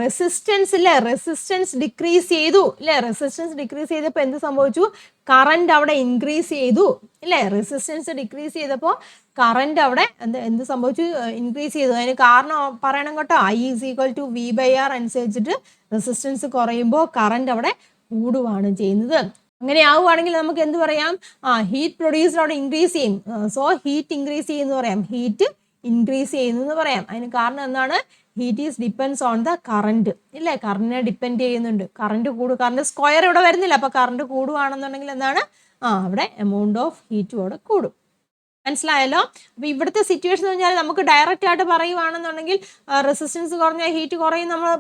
റെസിസ്റ്റൻസ് ഇല്ലേ, റെസിസ്റ്റൻസ് ഡിക്രീസ് ചെയ്തു അല്ലേ. റെസിസ്റ്റൻസ് ഡിക്രീസ് ചെയ്തപ്പോൾ എന്ത് സംഭവിച്ചു? കറന്റ് അവിടെ ഇൻക്രീസ് ചെയ്തു അല്ലേ. റെസിസ്റ്റൻസ് ഡിക്രീസ് ചെയ്തപ്പോൾ കറന്റ് അവിടെ എന്ത് സംഭവിച്ചു? ഇൻക്രീസ് ചെയ്തു. അതിന് കാരണം പറയണം കേട്ടോ. I is equal to V/R അനുസരിച്ചിട്ട് റെസിസ്റ്റൻസ് കുറയുമ്പോൾ കറന്റ് അവിടെ കൂടുകയാണ് ചെയ്യുന്നത്. അങ്ങനെ ആവുകയാണെങ്കിൽ നമുക്ക് എന്ത് പറയാം? ഹീറ്റ് പ്രൊഡ്യൂസർ അവിടെ ഇൻക്രീസ് ചെയ്യും. സോ ഹീറ്റ് ഇൻക്രീസ് ചെയ്യുന്നു പറയാം, ഹീറ്റ് ഇൻക്രീസ് ചെയ്യുന്നു എന്ന് പറയാം. അതിന് കാരണം എന്താണ്? Heat is depends on the current ഇല്ലേ, കറന്റിനെ ഡിപ്പെൻഡ് ചെയ്യുന്നുണ്ട്. കറന്റ് കൂടും, കറന്റ് സ്ക്വയർ ഇവിടെ വരുന്നില്ല, അപ്പൊ കറന്റ് കൂടുകയാണെന്നുണ്ടെങ്കിൽ എന്താണ്? അവിടെ എമൗണ്ട് ഓഫ് ഹീറ്റും അവിടെ കൂടും. മനസ്സിലായല്ലോ? അപ്പൊ ഇവിടുത്തെ സിറ്റുവേഷൻ എന്ന് പറഞ്ഞാൽ നമുക്ക് ഡയറക്റ്റ് ആയിട്ട് പറയുവാണെന്നുണ്ടെങ്കിൽ റെസിസ്റ്റൻസ് കുറഞ്ഞാൽ ഹീറ്റ് കുറയും, നമ്മൾ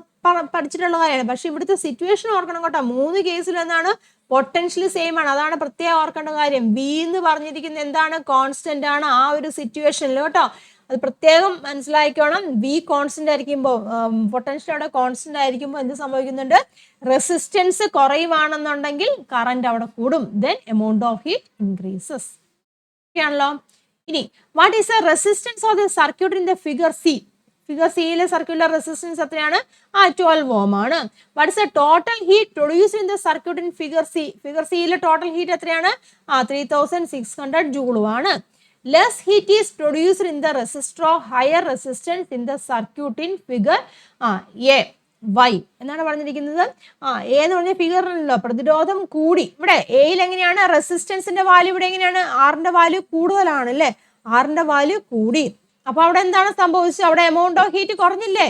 പഠിച്ചിട്ടുള്ള കാര്യമാണ്. പക്ഷെ ഇവിടുത്തെ സിറ്റുവേഷൻ ഓർക്കണം കേട്ടോ. 3 കേസിൽ എന്താണ്? പൊട്ടൻഷ്യലി സെയിം ആണ്, അതാണ് പ്രത്യേകം ഓർക്കേണ്ട കാര്യം. വി എന്ന് പറഞ്ഞിരിക്കുന്നത് എന്താണ്? കോൺസ്റ്റന്റ് ആണ് ആ ഒരു സിറ്റുവേഷനിൽ കേട്ടോ. അത് പ്രത്യേകം മനസ്സിലാക്കിക്കോണം. വി കോൺസ്റ്റന്റ് ആയിരിക്കുമ്പോൾ, പൊട്ടൻഷ്യൽ അവിടെ കോൺസ്റ്റന്റ് ആയിരിക്കുമ്പോൾ എന്ത് സംഭവിക്കുന്നുണ്ട്? റെസിസ്റ്റൻസ് കുറയുവാണെന്നുണ്ടെങ്കിൽ കറന്റ് അവിടെ കൂടും, then amount of heat increases. ആണല്ലോ. ഇനി what is the resistance of the circuit in the figure C? Figure സിയിലെ സർക്യൂട്ടിലെ റെസിസ്റ്റൻസ് എത്രയാണ്? 12 ഓം ആണ്. What is the total heat produced in the circuit in figure C? Figure സിയിലെ total heat എത്രയാണ്? 3600 ജൂളുമാണ്. Less heat is produced in the resistor of higher resistance in the circuit in figure A Y എന്നാണ് പറഞ്ഞിരിക്കുന്നത്. A എന്ന് പറഞ്ഞ ഫിഗറിനല്ലോ പ്രതിരോധം കൂടി. ഇവിടെ എയിൽ എങ്ങനെയാണ്? റെസിസ്റ്റൻസിന്റെ വാല്യൂ ഇവിടെ എങ്ങനെയാണ്? ആറിന്റെ വാല്യൂ കൂടുതലാണ് അല്ലേ, ആറിന്റെ വാല്യൂ കൂടി. അപ്പൊ അവിടെ എന്താണ് സംഭവിച്ചത്? അവിടെ എമൗണ്ട് ഓഫ് ഹീറ്റ് കുറഞ്ഞില്ലേ?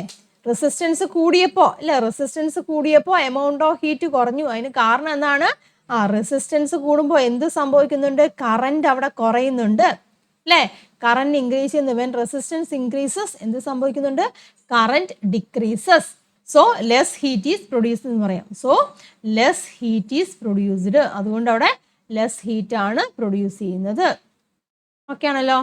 റെസിസ്റ്റൻസ് കൂടിയപ്പോ അല്ലെ, റെസിസ്റ്റൻസ് കൂടിയപ്പോ എമൗണ്ട് ഓഫ് ഹീറ്റ് കുറഞ്ഞു. അതിന് കാരണം എന്താണ്? റെസിസ്റ്റൻസ് കൂടുമ്പോൾ എന്ത് സംഭവിക്കുന്നുണ്ട്? കറന്റ് അവിടെ കുറയുന്നുണ്ട് അല്ലേ. കറന്റ് ഇൻക്രീസ് ചെയ്യുന്നു. വെൻ റെസിസ്റ്റൻസ് ഇൻക്രീസസ് എന്ത് സംഭവിക്കുന്നുണ്ട്? Current decreases. So less heat is produced എന്ന് പറയാം. So less heat is produced, അതുകൊണ്ട് അവിടെ ലെസ് ഹീറ്റ് ആണ് പ്രൊഡ്യൂസ് ചെയ്യുന്നത്. ഓക്കെ ആണല്ലോ.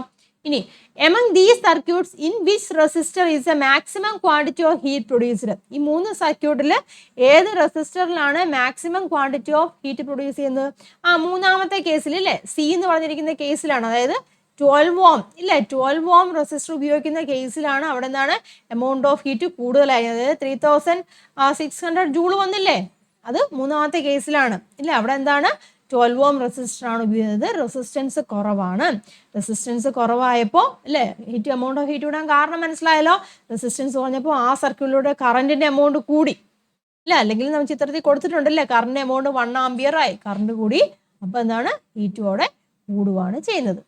ഇനി among these circuits in which resistor is a maximum quantity of heat produced? ഈ 3 സർക്യൂട്ടിൽ ഏത് റെസിസ്റ്ററിലാണ് maximum quantity of heat produce ചെയ്യുന്നത്? മൂന്നാമത്തെ കേസിൽ അല്ലേ, സി എന്ന് പറഞ്ഞിരിക്കുന്ന കേസിലാണ്. അതായത് 12 ഓം ഇല്ലേ, 12 ഓം റെസിസ്റ്റർ ഉപയോഗിക്കുന്ന കേസിലാണ് അവിടെ എന്താണ്? എമൗണ്ട് ഓഫ് ഹീറ്റ് കൂടുതലായി. അതായത് 3600 ജൂൾ വന്നില്ലേ, അത് മൂന്നാമത്തെ കേസിലാണ് ഇല്ലേ. അവിടെ എന്താണ്? 12 ഓം റെസിസ്റ്റർ ആണ് ഉപയോഗിക്കുന്നത്. റെസിസ്റ്റൻസ് കുറവാണ്. റെസിസ്റ്റൻസ് കുറവായപ്പോൾ അല്ലേ, ഹീറ്റ് എമൗണ്ട് ഓഫ് ഹീറ്റ് കൂടാൻ കാരണം മനസ്സിലായല്ലോ. റെസിസ്റ്റൻസ് കുറഞ്ഞപ്പോൾ ആ സർക്യൂട്ടിലൂടെ കറണ്ടിന്റെ എമൗണ്ട് കൂടി ഇല്ല, അല്ലെങ്കിൽ നമ്മൾ ചിത്രത്തിൽ കൊടുത്തിട്ടുണ്ടല്ലേ, കറണ്ട് എമൗണ്ട് 1 ആംപിയർ ആയി, കറണ്ട് കൂടി. അപ്പൊ എന്താണ്? ഹീറ്റോടെ കൂടുകയാണ് ചെയ്യുന്നത്.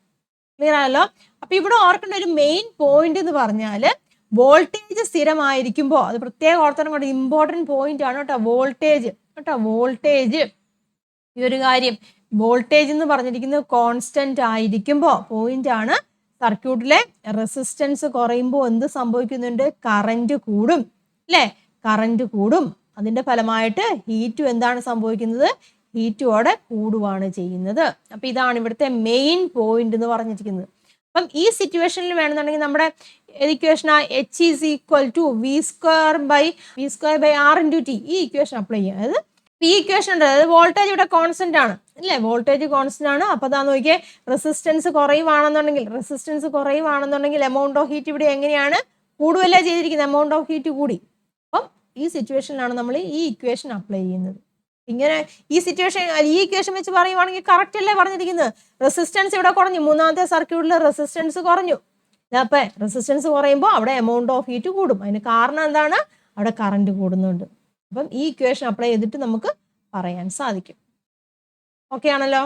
ക്ലിയർ ആയല്ലോ? അപ്പൊ ഇവിടെ ഓർക്കേണ്ട ഒരു മെയിൻ പോയിന്റ് എന്ന് പറഞ്ഞാല് വോൾട്ടേജ് സ്ഥിരമായിരിക്കുമ്പോൾ, അത് പ്രത്യേകം ഓർത്തണം കൊണ്ട് ഇമ്പോർട്ടൻറ്റ് പോയിന്റ് ആണ് കേട്ടോ, വോൾട്ടേജ് കേട്ടോ. വോൾട്ടേജ്, ഈ ഒരു കാര്യം വോൾട്ടേജ് എന്ന് പറഞ്ഞിരിക്കുന്നത് കോൺസ്റ്റന്റ് ആയിരിക്കുമ്പോൾ പോയിന്റ് ആണ്. സർക്യൂട്ടിലെ റെസിസ്റ്റൻസ് കുറയുമ്പോൾ എന്ത് സംഭവിക്കുന്നുണ്ട്? കറന്റ് കൂടും അല്ലേ, കറന്റ് കൂടും. അതിന്റെ ഫലമായിട്ട് ഹീറ്റും എന്താണ് സംഭവിക്കുന്നത്? ഹീറ്റോടെ കൂടുകയാണ് ചെയ്യുന്നത്. അപ്പൊ ഇതാണ് ഇവിടുത്തെ മെയിൻ പോയിന്റ് എന്ന് പറഞ്ഞിരിക്കുന്നത്. അപ്പം ഈ സിറ്റുവേഷനിൽ വേണമെന്നുണ്ടെങ്കിൽ നമ്മുടെ equation H is equal to V²/R × T ഈ ഇക്വേഷൻ അപ്ലൈ ചെയ്യാം. അതായത് ഈ ഇക്വേഷൻ ഉണ്ട്, അതായത് വോൾട്ടേജ് ഇവിടെ കോൺസ്റ്റന്റ് ആണ് അല്ലേ, വോൾട്ടേജ് കോൺസ്റ്റന്റ് ആണ്. അപ്പൊ അതാ നോക്കിയേ, റെസിസ്റ്റൻസ് കുറയുവാണെന്നുണ്ടെങ്കിൽ എമൗണ്ട് ഓഫ് ഹീറ്റ് ഇവിടെ എങ്ങനെയാണ്? കൂടുകയല്ലേ ചെയ്തിരിക്കുന്നത്, എമൗണ്ട് ഓഫ് ഹീറ്റ് കൂടി. അപ്പം ഈ സിറ്റുവേഷനിലാണ് നമ്മൾ ഈ ഇക്വേഷൻ അപ്ലൈ ചെയ്യുന്നത്. ഇങ്ങനെ ഈ സിറ്റുവേഷൻ ഈ ഇക്വേഷൻ വെച്ച് പറയുവാണെങ്കിൽ കറക്റ്റ് അല്ലേ പറഞ്ഞിരിക്കുന്നത്? റെസിസ്റ്റൻസ് ഇവിടെ കുറഞ്ഞു, മൂന്നാമത്തെ സർക്യൂട്ടിൽ റെസിസ്റ്റൻസ് കുറഞ്ഞു. അപ്പൊ റെസിസ്റ്റൻസ് കുറയുമ്പോൾ അവിടെ എമൗണ്ട് ഓഫ് ഹീറ്റ് കൂടും. അതിന് കാരണം എന്താണ്? അവിടെ കറന്റ് കൂടുന്നുണ്ട്. അപ്പം ഈ ഇക്വേഷൻ അപ്ലൈ ചെയ്തിട്ട് നമുക്ക് പറയാൻ സാധിക്കും. ഓക്കെ ആണല്ലോ.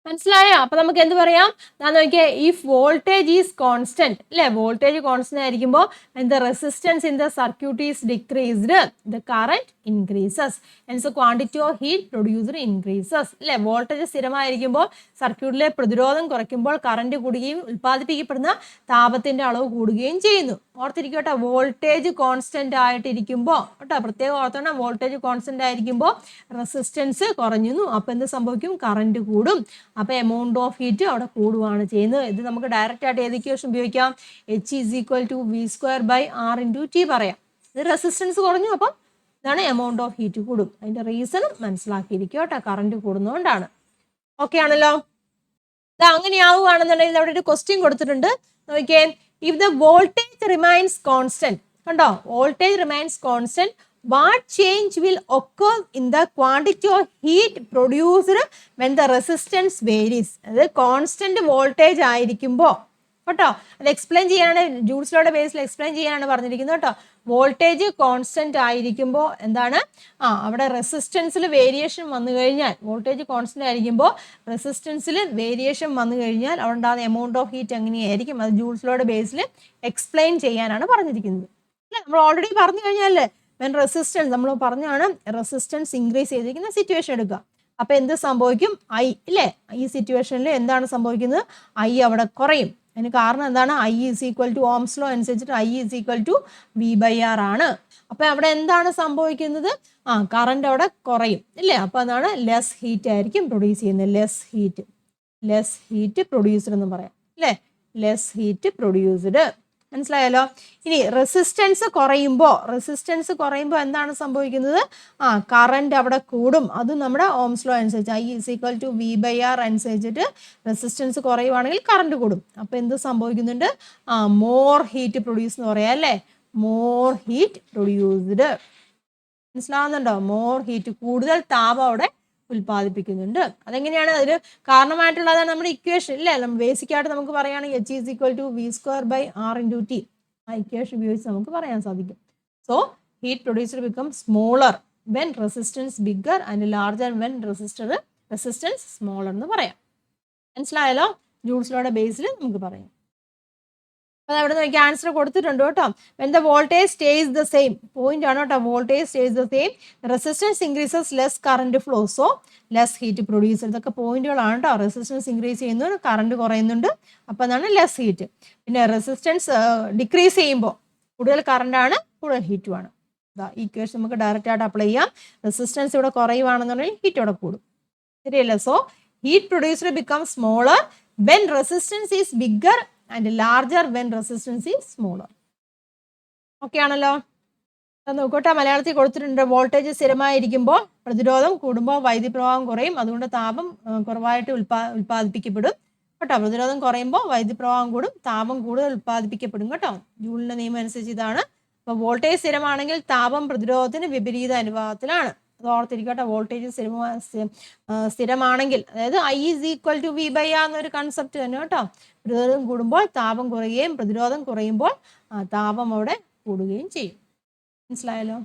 മനസ്സിലായോ? അപ്പൊ നമുക്ക് എന്ത് പറയാം? ഞാൻ നോക്കിയേ, ഇഫ് വോൾട്ടേജ് ഈസ് കോൺസ്റ്റന്റ് അല്ലെ, വോൾട്ടേജ് കോൺസ്റ്റന്റ് ആയിരിക്കുമ്പോൾ the resistance in the circuit is decreased, the current increases, hence quantity of heat produced increases അല്ലെ. വോൾട്ടേജ് സ്ഥിരമായിരിക്കുമ്പോൾ സർക്യൂട്ടിലെ പ്രതിരോധം കുറയ്ക്കുമ്പോൾ കറന്റ് കൂടുകയും ഉൽപ്പാദിപ്പിക്കപ്പെടുന്ന താപത്തിന്റെ അളവ് കൂടുകയും ചെയ്യുന്നു. ഓർത്തിരിക്കട്ടെ, വോൾട്ടേജ് കോൺസ്റ്റന്റ് ആയിട്ടിരിക്കുമ്പോൾ കേട്ടോ, പ്രത്യേകം ഓർത്തോണം, വോൾട്ടേജ് കോൺസ്റ്റന്റ് ആയിരിക്കുമ്പോൾ റെസിസ്റ്റൻസ് കുറഞ്ഞു, അപ്പൊ എന്ത് സംഭവിക്കും? കറന്റ് കൂടും. അപ്പൊ എമൗണ്ട് ഓഫ് ഹീറ്റ് അവിടെ കൂടുകയാണ് ചെയ്യുന്നത്. ഇത് നമുക്ക് ഡയറക്റ്റ് ആയിട്ട് ഏത് ഇക്വേഷൻ ഉപയോഗിക്കാം? H is equal to V²/R×T പറയാം. ഇത് റെസിസ്റ്റൻസ് കുറഞ്ഞു, അപ്പം ഇതാണ് എമൗണ്ട് ഓഫ് ഹീറ്റ് കൂടും. അതിന്റെ റീസൺ മനസ്സിലാക്കിയിരിക്കും കേട്ടോ, കറന്റ് കൂടുന്നതുകൊണ്ടാണ്. ഓക്കെ ആണല്ലോ? ഇത് അങ്ങനെയാവുകയാണെന്നുണ്ടെങ്കിൽ അവിടെ ഒരു ക്വസ്റ്റ്യൻ കൊടുത്തിട്ടുണ്ട്, നോക്കിയേ. If the voltage remains constant, കണ്ടോ, voltage remains constant, what change will occur in the quantity of heat produced when the resistance varies? അത് കോൺസ്റ്റന്റ് വോൾട്ടേജ് ആയിരിക്കുമ്പോൾ കേട്ടോ, അത് എക്സ്പ്ലെയിൻ ചെയ്യാനാണ്, ജൂൾസ് ലോയുടെ ബേസിൽ എക്സ്പ്ലെയിൻ ചെയ്യാനാണ് പറഞ്ഞിരിക്കുന്നത് കേട്ടോ. വോൾട്ടേജ് കോൺസ്റ്റന്റ് ആയിരിക്കുമ്പോൾ എന്താണ്? അവിടെ റെസിസ്റ്റൻസിൽ വേരിയേഷൻ വന്നു കഴിഞ്ഞാൽ, വോൾട്ടേജ് കോൺസ്റ്റന്റ് ആയിരിക്കുമ്പോൾ റെസിസ്റ്റൻസിൽ വേരിയേഷൻ വന്നു കഴിഞ്ഞാൽ അവിടെ ഉണ്ടാകുന്ന എമൗണ്ട് ഓഫ് ഹീറ്റ് എങ്ങനെയായിരിക്കും? അത് ജൂൾസ് ലോയുടെ ബേസിൽ എക്സ്പ്ലെയിൻ ചെയ്യാനാണ് പറഞ്ഞിരിക്കുന്നത് അല്ലേ. നമ്മൾ ഓൾറെഡി പറഞ്ഞു കഴിഞ്ഞാലേ, വെൻ റെസിസ്റ്റൻസ് നമ്മൾ പറഞ്ഞാണ്, റെസിസ്റ്റൻസ് ഇൻക്രീസ് ചെയ്തിരിക്കുന്ന സിറ്റുവേഷൻ എടുക്കുക. അപ്പൊ എന്ത് സംഭവിക്കും? ഐ ഇല്ലേ, ഈ സിറ്റുവേഷനിൽ എന്താണ് സംഭവിക്കുന്നത്? ഐ അവിടെ കുറയും. അതിന് കാരണം എന്താണ്? I is equal to ohm's law അനുസരിച്ചിട്ട് I is equal to V/R ആണ്. അപ്പൊ അവിടെ എന്താണ് സംഭവിക്കുന്നത്? കറണ്ട് അവിടെ കുറയും ഇല്ലേ. അപ്പൊ അതാണ് ലെസ് ഹീറ്റ് ആയിരിക്കും പ്രൊഡ്യൂസ് ചെയ്യുന്നത്. ലെസ് ഹീറ്റ് പ്രൊഡ്യൂസ്ഡ് എന്ന് പറയാം അല്ലേ, ലെസ് ഹീറ്റ് പ്രൊഡ്യൂസ്ഡ്. മനസ്സിലായല്ലോ? ഇനി റെസിസ്റ്റൻസ് കുറയുമ്പോൾ എന്താണ് സംഭവിക്കുന്നത്? കറന്റ് അവിടെ കൂടും. അതും നമ്മുടെ ഓംസ് ലോ അനുസരിച്ച് I is equal to V/R അനുസരിച്ചിട്ട് റെസിസ്റ്റൻസ് കുറയുവാണെങ്കിൽ കറന്റ് കൂടും. അപ്പൊ എന്ത് സംഭവിക്കുന്നുണ്ട്? മോർ ഹീറ്റ് പ്രൊഡ്യൂസ് എന്ന് പറയാം അല്ലേ, മോർ ഹീറ്റ് പ്രൊഡ്യൂസ്ഡ്. മനസ്സിലാവുന്നുണ്ടോ? മോർ ഹീറ്റ്, കൂടുതൽ താപം അവിടെ ഉൽപ്പാദിപ്പിക്കുന്നുണ്ട്. അതെങ്ങനെയാണ്? അതിന് കാരണമായിട്ടുള്ളതാണ് നമ്മുടെ ഇക്വേഷൻ ഇല്ലേ. നമ്മൾ ബേസിക് ആയിട്ട് നമുക്ക് പറയുകയാണെങ്കിൽ H is equal to V²/R×T, ആ ഇക്വേഷൻ ഉപയോഗിച്ച് നമുക്ക് പറയാൻ സാധിക്കും. So heat produced become smaller when resistance bigger and larger when resistance smaller എന്ന് പറയാം. മനസ്സിലായല്ലോ? ജൂൾസ് ലോയുടെ ബേസിൽ നമുക്ക് പറയാം. അത് അവിടെ നോക്കി ആൻസർ കൊടുത്തിട്ടുണ്ട് കേട്ടോ. When the voltage stays the same, point ആണ് കേട്ടോ, voltage stays the same, resistance increases, less current flow, so less heat produce. ഇതൊക്കെ പോയിന്റുകളാണ് കേട്ടോ. റെസിസ്റ്റൻസ് ഇൻക്രീസ് ചെയ്യുന്നു, കറന്റ് കുറയുന്നുണ്ട്, അപ്പോൾ അതാണ് ലെസ് ഹീറ്റ്. പിന്നെ റെസിസ്റ്റൻസ് ഡിക്രീസ് ചെയ്യുമ്പോൾ കൂടുതൽ കറണ്ട് ആണ്, കൂടുതൽ ഹീറ്റും ആണ്. ഈക്വേഷൻ നമുക്ക് ഡയറക്റ്റ് ആയിട്ട് അപ്ലൈ ചെയ്യാം. റെസിസ്റ്റൻസ് ഇവിടെ കുറയുവാണെന്നുണ്ടെങ്കിൽ ഹീറ്റ് ഇവിടെ കൂടും, ശരിയല്ലേ? So heat produced become smaller when resistance is bigger and larger when resistance is smaller. Okay ആണല്ലോ? നോക്കട്ടെ, മലയാളത്തിൽ കൊടുത്തിട്ടുണ്ട്, വോൾട്ടേജ് സ്ഥിരമായിരിക്കുമ്പോൾ പ്രതിരോധം കൂടുമ്പോൾ വൈദ്യുതി പ്രവാഹം കുറയും, അതുകൊണ്ട് താപം കുറവായിട്ട് ഉൽപ്പാദിപ്പിക്കപ്പെടും കേട്ടോ. പ്രതിരോധം കുറയുമ്പോൾ വൈദ്യുതി പ്രവാഹം കൂടും, താപം കൂടുതൽ ഉൽപ്പാദിപ്പിക്കപ്പെടും കേട്ടോ. ജൂളിന്റെ നിയമം അനുസരിച്ച് ഇതാണ്. അപ്പോൾ വോൾട്ടേജ് സ്ഥിരമാണെങ്കിൽ താപം പ്രതിരോധത്തിന് വിപരീത അനുപാതത്തിലാണ്. അത് ഓർത്തിരിക്കട്ടെ, വോൾട്ടേജ് സ്ഥിരമാണെങ്കിൽ, അതായത് I is equal to V/R എന്നൊരു കൺസെപ്റ്റ് തന്നെ കേട്ടോ. പ്രതിരോധം കൂടുമ്പോൾ താപം കുറയുകയും പ്രതിരോധം കുറയുമ്പോൾ താപം അവിടെ കൂടുകയും ചെയ്യും. മനസ്സിലായല്ലോ?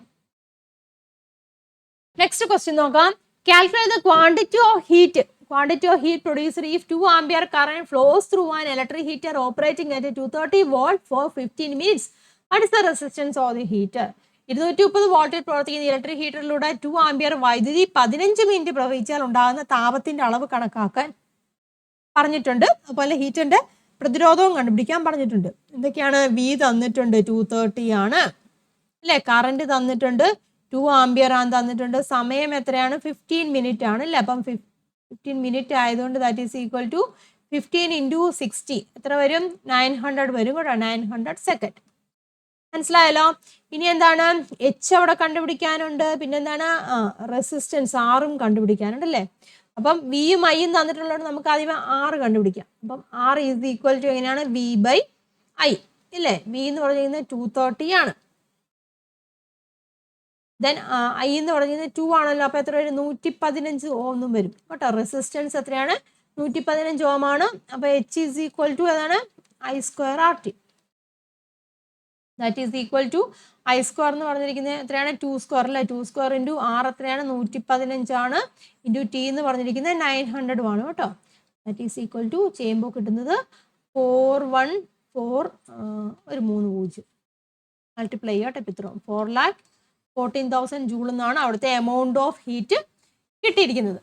നെക്സ്റ്റ് ക്വസ്റ്റ്യൻ നോക്കാം. Calculate the quantity of heat produced if 2 ampere current flows through an electric heater operating at 230 volt for 15 minutes. What is the resistance of the heater? 230 വോൾട്ടിൽ പ്രവർത്തിക്കുന്ന ഇലക്ട്രിക് ഹീറ്ററിലൂടെ 2 ആംപിയർ വൈദ്യുതി 15 മിനിറ്റ് പ്രവഹിച്ചാൽ ഉണ്ടാകുന്ന താപത്തിന്റെ അളവ് കണക്കാക്കാൻ പറഞ്ഞിട്ടുണ്ട്. അതുപോലെ ഹീറ്ററിന്റെ പ്രതിരോധവും കണ്ടുപിടിക്കാൻ പറഞ്ഞിട്ടുണ്ട്. എന്തൊക്കെയാണ്? V തന്നിട്ടുണ്ട് 230 ആണ് അല്ലെ, കറന്റ് തന്നിട്ടുണ്ട് 2 ആംപിയർ ആണ് തന്നിട്ടുണ്ട്, സമയം എത്രയാണ്? 15 മിനിറ്റ് ആണ് അല്ലെ. അപ്പം 15 മിനിറ്റ് ആയതുകൊണ്ട് ദാറ്റ് ഈസ് ഈക്വൽ ടു 15 × 60 എത്ര വരും? 900 വരും കേട്ടോ, 900 സെക്കൻഡ്. മനസ്സിലായല്ലോ? ഇനി എന്താണ്? H അവിടെ കണ്ടുപിടിക്കാനുണ്ട്, പിന്നെന്താണ്? റെസിസ്റ്റൻസ് R കണ്ടുപിടിക്കാനുണ്ട് അല്ലേ. അപ്പം വിയും ഐയും തന്നിട്ടുള്ളത് നമുക്ക് ആദ്യം R കണ്ടുപിടിക്കാം. അപ്പം R ഈസ് ഈക്വൽ ടു എങ്ങനെയാണ്? V/I ഇല്ലേ. V എന്ന് പറഞ്ഞിരുന്നത് 230 ആണ്. ദെൻ I എന്ന് പറഞ്ഞിരുന്നത് 2 ആണല്ലോ. അപ്പൊ എത്ര വരും? 115 ഓം വരും കേട്ടോ. റെസിസ്റ്റൻസ് എത്രയാണ്? 115 ഓം ആണ്. അപ്പൊ H ഈസ് ഈക്വൽ ടു ഏതാണ്? I²RT. That is equal to I² എന്ന് പറഞ്ഞിരിക്കുന്നത് എത്രയാണ്? 2² അല്ലേ. 2² × R എത്രയാണ്? 115 ആണ്. × T എന്ന് പറഞ്ഞിരിക്കുന്നത് 900 ആണ് കേട്ടോ. ദാറ്റ് ഈസ് ഈക്വൽ ടു ചെയ്യുമ്പോൾ കിട്ടുന്നത് 414 ഒരു 3 0 മൾട്ടിപ്ലൈ ചെയ്യട്ടെ ഇത്രയും 4,14,000 ജൂൾ എന്നാണ് അവിടുത്തെ എമൗണ്ട് ഓഫ് ഹീറ്റ് കിട്ടിയിരിക്കുന്നത്.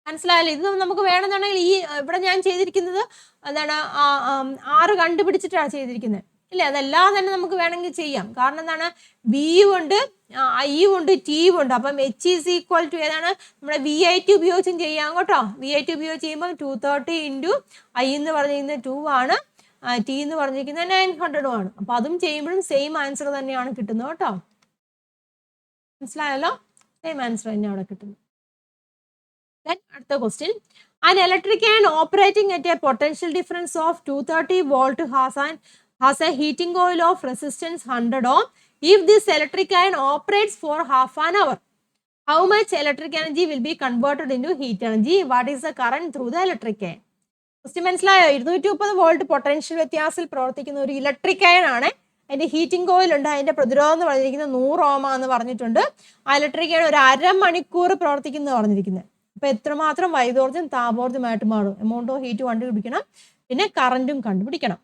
മനസ്സിലായല്ലോ? ഇത് നമുക്ക് വേണമെന്നുണ്ടെങ്കിൽ ഈ ഇവിടെ ഞാൻ ചെയ്തിരിക്കുന്നത് എന്താണ് 6 കണ്ടുപിടിച്ചിട്ടാണ് ചെയ്തിരിക്കുന്നത് ഇല്ലേ? അതെല്ലാം തന്നെ നമുക്ക് വേണമെങ്കിൽ ചെയ്യാം. കാരണം എന്താണ്, ബിയും ഉണ്ട് ഐയും ഉണ്ട് ടിയും ഉണ്ട്. അപ്പം എച്ച് ഈസ് ഈക്വൽ ടു ഏതാണ് നമ്മുടെ VIT ഉപയോഗിച്ചും ചെയ്യാം കേട്ടോ. VIT ഉപയോഗിച്ച് ചെയ്യുമ്പോൾ 230 ഇൻറ്റു ഐ എന്ന് പറഞ്ഞിരിക്കുന്നത് 2 ആണ്, ടി എന്ന് പറഞ്ഞിരിക്കുന്നത് 900 ആണ്. അപ്പൊ അതും ചെയ്യുമ്പോഴും സെയിം ആൻസർ തന്നെയാണ് കിട്ടുന്നത് കേട്ടോ. മനസ്സിലായല്ലോ? സെയിം ആൻസർ തന്നെ അവിടെ കിട്ടുന്നു. അടുത്ത question, an electric iron operating at a potential difference of 230 volt has a heating coil of resistance 100 ohm. If this electric iron operates for half an hour, how much electric energy will be converted into heat energy? What is the current through the electric iron? Question മനസ്സിലായോ? 230 volt potential വ്യത്യാസത്തിൽ പ്രവർത്തിക്കുന്ന ഒരു electric iron ആണ്. അതിന്റെ heating coil ഉണ്ട്. അതിന്റെ പ്രതിരോധം എന്ന് പറഞ്ഞിരിക്കുന്നത് 100 ഓം എന്ന് പറഞ്ഞിട്ടുണ്ട്. ആ ഇലക്ട്രിക് അയൺ ഒരു അരമണിക്കൂർ പ്രവർത്തിക്കുന്നു പറഞ്ഞിരിക്കുന്നത്. അപ്പൊ എത്രമാത്രം വൈദ്യോർജ്ജം താപോർജ്ജമായിട്ട് മാറും? എമൗണ്ട് ഓഫ് ഹീറ്റ് കണ്ടുപിടിക്കണം, പിന്നെ കറന്റും കണ്ടുപിടിക്കണം.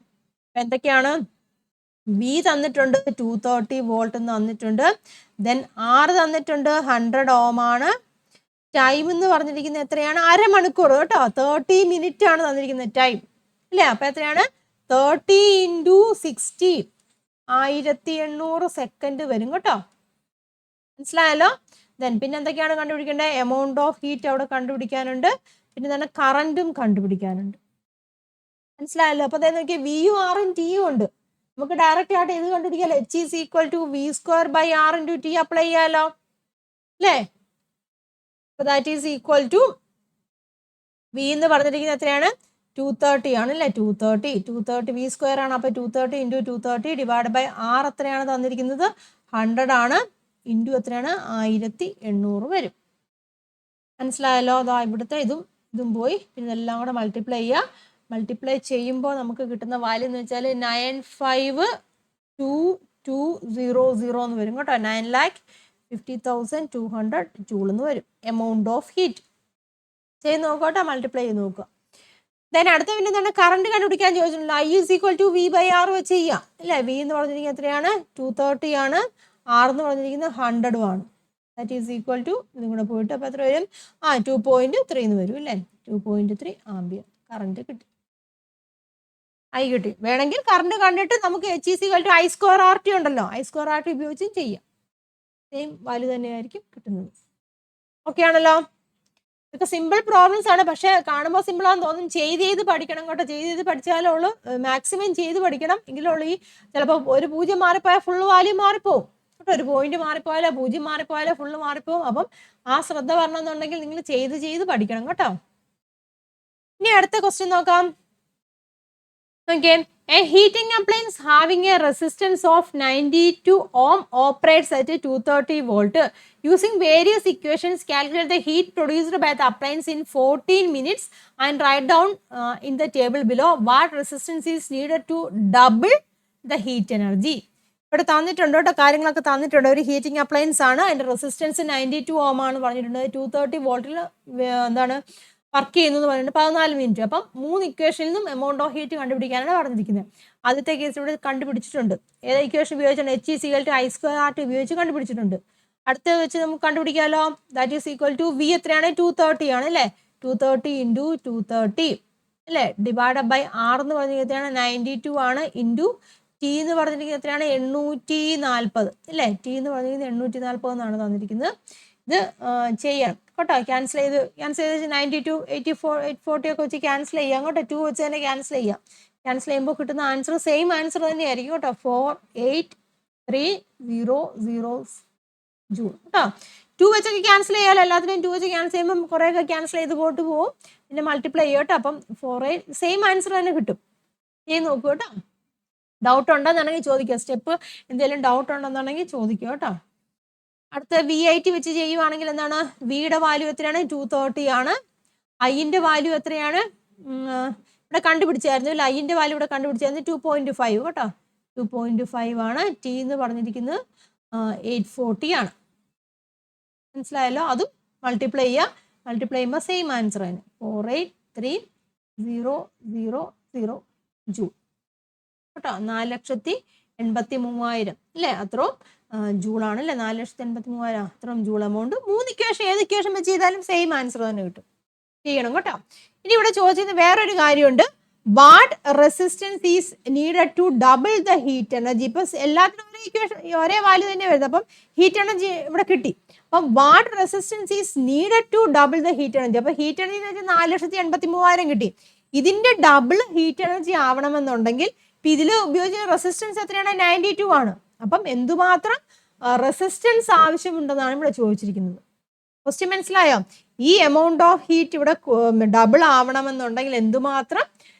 അപ്പൊ എന്തൊക്കെയാണ്? ബി തന്നിട്ടുണ്ട് 230 വോൾട്ട് എന്ന് തന്നിട്ടുണ്ട്. ദെൻ ആർ തന്നിട്ടുണ്ട് 100 ഓം ആണ്. ടൈം എന്ന് പറഞ്ഞിരിക്കുന്നത് എത്രയാണ്? അരമണിക്കൂർ കേട്ടോ. 30 മിനിറ്റ് ആണ് തന്നിരിക്കുന്നത് ടൈം അല്ലേ? അപ്പൊ എത്രയാണ്? 30 ഇൻറ്റു 60 1800 സെക്കൻഡ് വരും കേട്ടോ. മനസ്സിലായല്ലോ? ദെൻ പിന്നെ എന്തൊക്കെയാണ് കണ്ടുപിടിക്കേണ്ടത്? എമൗണ്ട് ഓഫ് ഹീറ്റ് അവിടെ കണ്ടുപിടിക്കാനുണ്ട്, പിന്നെ തന്നെ കറന്റും കണ്ടുപിടിക്കാനുണ്ട്. മനസ്സിലായല്ലോ? അപ്പൊ അതായത് നോക്കിയാൽ വിയും ആറും ടിയും ഉണ്ട്. നമുക്ക് ഡയറക്റ്റ് ആയിട്ട് ഇത് കണ്ടുപിടിക്കാമല്ലോ. H is equal to V² / R × T apply ചെയ്യാലോ അല്ലേ? അപ്പൊ that is equal to V എന്ന് പറഞ്ഞിരിക്കുന്നത് എത്രയാണ്? 230 ആണ് അല്ലേ? 230 V² ആണ്. അപ്പൊ 230 ഇൻറ്റു 230 ഡിവൈഡ് ബൈ R എത്രയാണ് തന്നിരിക്കുന്നത്? 100 ആണ്. ഇൻറ്റു എത്രയാണ്? 1800 വരും. മനസ്സിലായല്ലോ? അതാ ഇവിടുത്തെ ഇതും പോയി, പിന്നെ ഇതെല്ലാം കൂടെ മൾട്ടിപ്ലൈ ചെയ്യുക. മൾട്ടിപ്ലൈ ചെയ്യുമ്പോൾ നമുക്ക് കിട്ടുന്ന വാല്യൂ എന്ന് വെച്ചാൽ 952,200 എന്ന് വരും കേട്ടോ. 9,50,200 ജൂൾ എന്ന് വരും എമൗണ്ട് ഓഫ് ഹീറ്റ്. ചെയ്ത് നോക്കോട്ടെ, മൾട്ടിപ്ലൈ ചെയ്ത് നോക്കുക. ദെൻ അടുത്ത പിന്നെ എന്താണ്? കറണ്ട് കണ്ടുപിടിക്കാൻ ചോദിച്ചിട്ടുണ്ടല്ലോ. I is equal to V/R വെച്ച് ചെയ്യാം അല്ലേ? വി എന്ന് പറഞ്ഞിരിക്കുന്നത് എത്രയാണ്? 230 ആണ്. ആർ എന്ന് പറഞ്ഞിരിക്കുന്നത് 100 ആണ്. ദാറ്റ് ഈസ് ഈക്വൽ ടു ഇതും കൂടെ പോയിട്ട് അപ്പോൾ എത്ര വരും? 2.3 എന്ന് വരും അല്ലേ? 2.3 ആംബിയർ കറണ്ട് കിട്ടി. ഐ കിട്ടി. വേണമെങ്കിൽ കറണ്ട് കണ്ടിട്ട് നമുക്ക് H is equal to I² RT ഉണ്ടല്ലോ, I² RT ഉപയോഗിച്ചും ചെയ്യാം. സെയിം വാല്യൂ തന്നെയായിരിക്കും കിട്ടുന്നത്. ഓക്കെ ആണല്ലോ? ഇതൊക്കെ സിമ്പിൾ പ്രോബ്ലംസ് ആണ്. പക്ഷെ കാണുമ്പോൾ സിമ്പിൾ ആണെന്ന് തോന്നും. ചെയ്ത് പഠിക്കണം കേട്ടോ. ചെയ്ത് പഠിച്ചാലേ ഉള്ളൂ, മാക്സിമം ചെയ്ത് പഠിക്കണം. എങ്കിലേ ഉള്ളൂ. ഈ ചിലപ്പോൾ ഒരു 0 മാറിപ്പോയാൽ ഫുള്ള് വാല്യൂ മാറിപ്പോവും കേട്ടോ. ഒരു പോയിന്റ് മാറിപ്പോയാലോ 0 മാറിപ്പോയാലോ ഫുള്ള് മാറിപ്പോവും. അപ്പം ആ ശ്രദ്ധ വരണമെന്നുണ്ടെങ്കിൽ നിങ്ങൾ ചെയ്ത് പഠിക്കണം കേട്ടോ. ഇനി അടുത്ത ക്വസ്റ്റ്യൻ നോക്കാം. Okay, a heating appliance having a resistance of 92 ohm operates at 230 volt. Using various equations, calculate the heat produced by the appliance in 14 minutes and write down in the table below what resistance is needed to double the heat energy. ഇവിടെ തന്നിട്ടുണ്ട് കേട്ടോ, കാര്യങ്ങളൊക്കെ തന്നിട്ടുണ്ട്. ഒരു heating appliance ആണ്. അതിന്റെ resistance 92 ഓം ആണ് പറഞ്ഞിട്ടുണ്ട്. 230 വോൾട്ടിൽ എന്താണ് വർക്ക് ചെയ്യുന്നത് പറഞ്ഞിട്ട് 14 മിനിറ്റ്. അപ്പം 3 ഇക്വേഷനിൽ നിന്നും എമൗണ്ട് ഓഫ് ഹീറ്റ് കണ്ടുപിടിക്കാനാണ് പറഞ്ഞിരിക്കുന്നത്. ആദ്യത്തെ കേസ് ഇവിടെ കണ്ടുപിടിച്ചിട്ടുണ്ട്. ഏത് ഇക്വേഷൻ ഉപയോഗിച്ചാണ്? H is equal to I² RT ഉപയോഗിച്ച് കണ്ടുപിടിച്ചിട്ടുണ്ട്. അടുത്ത വെച്ച് നമുക്ക് കണ്ടുപിടിക്കാമല്ലോ. That is equal to V എത്രയാണ്? 230 ആണ് അല്ലേ? 230 ഇൻറ്റു 230 അല്ലേ? ഡിവൈഡ് ബൈ ആർ എന്ന് പറഞ്ഞിരിക്കുന്നത് 92 ആണ്. ഇൻറ്റു ടി എന്ന് പറഞ്ഞിരിക്കുന്നത് എത്രയാണ്? 840 അല്ലേ? ടി എന്ന് പറഞ്ഞിരിക്കുന്നത് 840 എന്നാണ് തന്നിരിക്കുന്നത്. ഇത് ചെയ്യണം കേട്ടോ. ക്യാൻസൽ ചെയ്ത് 92, 84, 840 ഒക്കെ വെച്ച് ക്യാൻസൽ ചെയ്യാം കേട്ടോ. 2 വെച്ച് തന്നെ ക്യാൻസൽ ചെയ്യാം. ക്യാൻസൽ ചെയ്യുമ്പോൾ കിട്ടുന്ന ആൻസർ സെയിം ആൻസർ തന്നെയായിരിക്കും കേട്ടോ. 4830 ജൂൾ കേട്ടോ. 2 വെച്ചൊക്കെ ക്യാൻസൽ ചെയ്യാമല്ലോ. എല്ലാത്തിനും 2 വെച്ച് ക്യാൻസൽ ചെയ്യുമ്പോൾ കുറേയൊക്കെ ക്യാൻസൽ ചെയ്ത് പോയിട്ട് പോകും. പിന്നെ മൾട്ടിപ്ലൈ ചെയ്യും കേട്ടോ. അപ്പം 48 സെയിം ആൻസർ തന്നെ കിട്ടും. ചെയ്ത് നോക്കൂ കേട്ടോ. ഡൗട്ട് ഉണ്ടെന്നുണ്ടെങ്കിൽ ചോദിക്കുക. സ്റ്റെപ്പ് എന്തെങ്കിലും ഡൗട്ട് ഉണ്ടെന്നുണ്ടെങ്കിൽ ചോദിക്കുക കേട്ടോ. അടുത്ത VIT വെച്ച് ചെയ്യുവാണെങ്കിൽ എന്താണ്? വിയുടെ വാല്യൂ എത്രയാണ്? 230 ആണ്. ഐന്റെ വാല്യൂ എത്രയാണ്? ഇവിടെ കണ്ടുപിടിച്ചായിരുന്നു അല്ലേ? ഐന്റെ വാല്യൂ ഇവിടെ കണ്ടുപിടിച്ചായിരുന്നു 2.5 കേട്ടോ. 2.5 ആണ്. ടി എന്ന് പറഞ്ഞിരിക്കുന്നത് 840 ആണ്. മനസ്സിലായല്ലോ? അതും മൾട്ടിപ്ലൈ ചെയ്യുക. മൾട്ടിപ്ലൈ ചെയ്യുമ്പോൾ സെയിം ആൻസർ ആണ്. 4830 000 ജൂൾ കേട്ടോ. 4,83,000 അല്ലേ, അത്രയും ജൂളാണ് അല്ലേ, 4,83,000 അത്രയും ജൂൾ എമൗണ്ട്. 3 ഇക്വേഷൻ ഏത് ഇക്വേഷൻ വെച്ച് ചെയ്താലും സെയിം ആൻസർ തന്നെ കിട്ടും. ചെയ്യണം കേട്ടോ. ഇനി ഇവിടെ ചോദിച്ചത് വേറൊരു കാര്യമുണ്ട്, what resistance is needed to double the heat energy. ഇപ്പൊ എല്ലാത്തിനും ഒരേ ഇക്വേഷൻ ഒരേ വാല്യൂ തന്നെ വരുന്നത്, അപ്പം ഹീറ്റ് എനർജി ഇവിടെ കിട്ടി. അപ്പം what resistance is needed to double the heat energy. അപ്പൊ ഹീറ്റ് എനർജി എന്ന് വെച്ചാൽ 4,83,000 കിട്ടി. ഇതിന്റെ ഡബിൾ ഹീറ്റ് എനർജി ആവണമെന്നുണ്ടെങ്കിൽ ഇപ്പൊ ഇതിൽ ഉപയോഗിച്ച റെസിസ്റ്റൻസ് എത്രയാണ്, 92 ആണ്. അപ്പം എന്തുമാത്രം റെസിസ്റ്റൻസ് ആവശ്യമുണ്ടെന്നാണ് ഇവിടെ ചോദിച്ചിരിക്കുന്നത്. ക്വസ്റ്റ്യൻ മനസ്സിലായോ? ഈ എമൗണ്ട് ഓഫ് ഹീറ്റ് ഇവിടെ ഡബിൾ ആവണമെന്നുണ്ടെങ്കിൽ എന്തുമാത്രം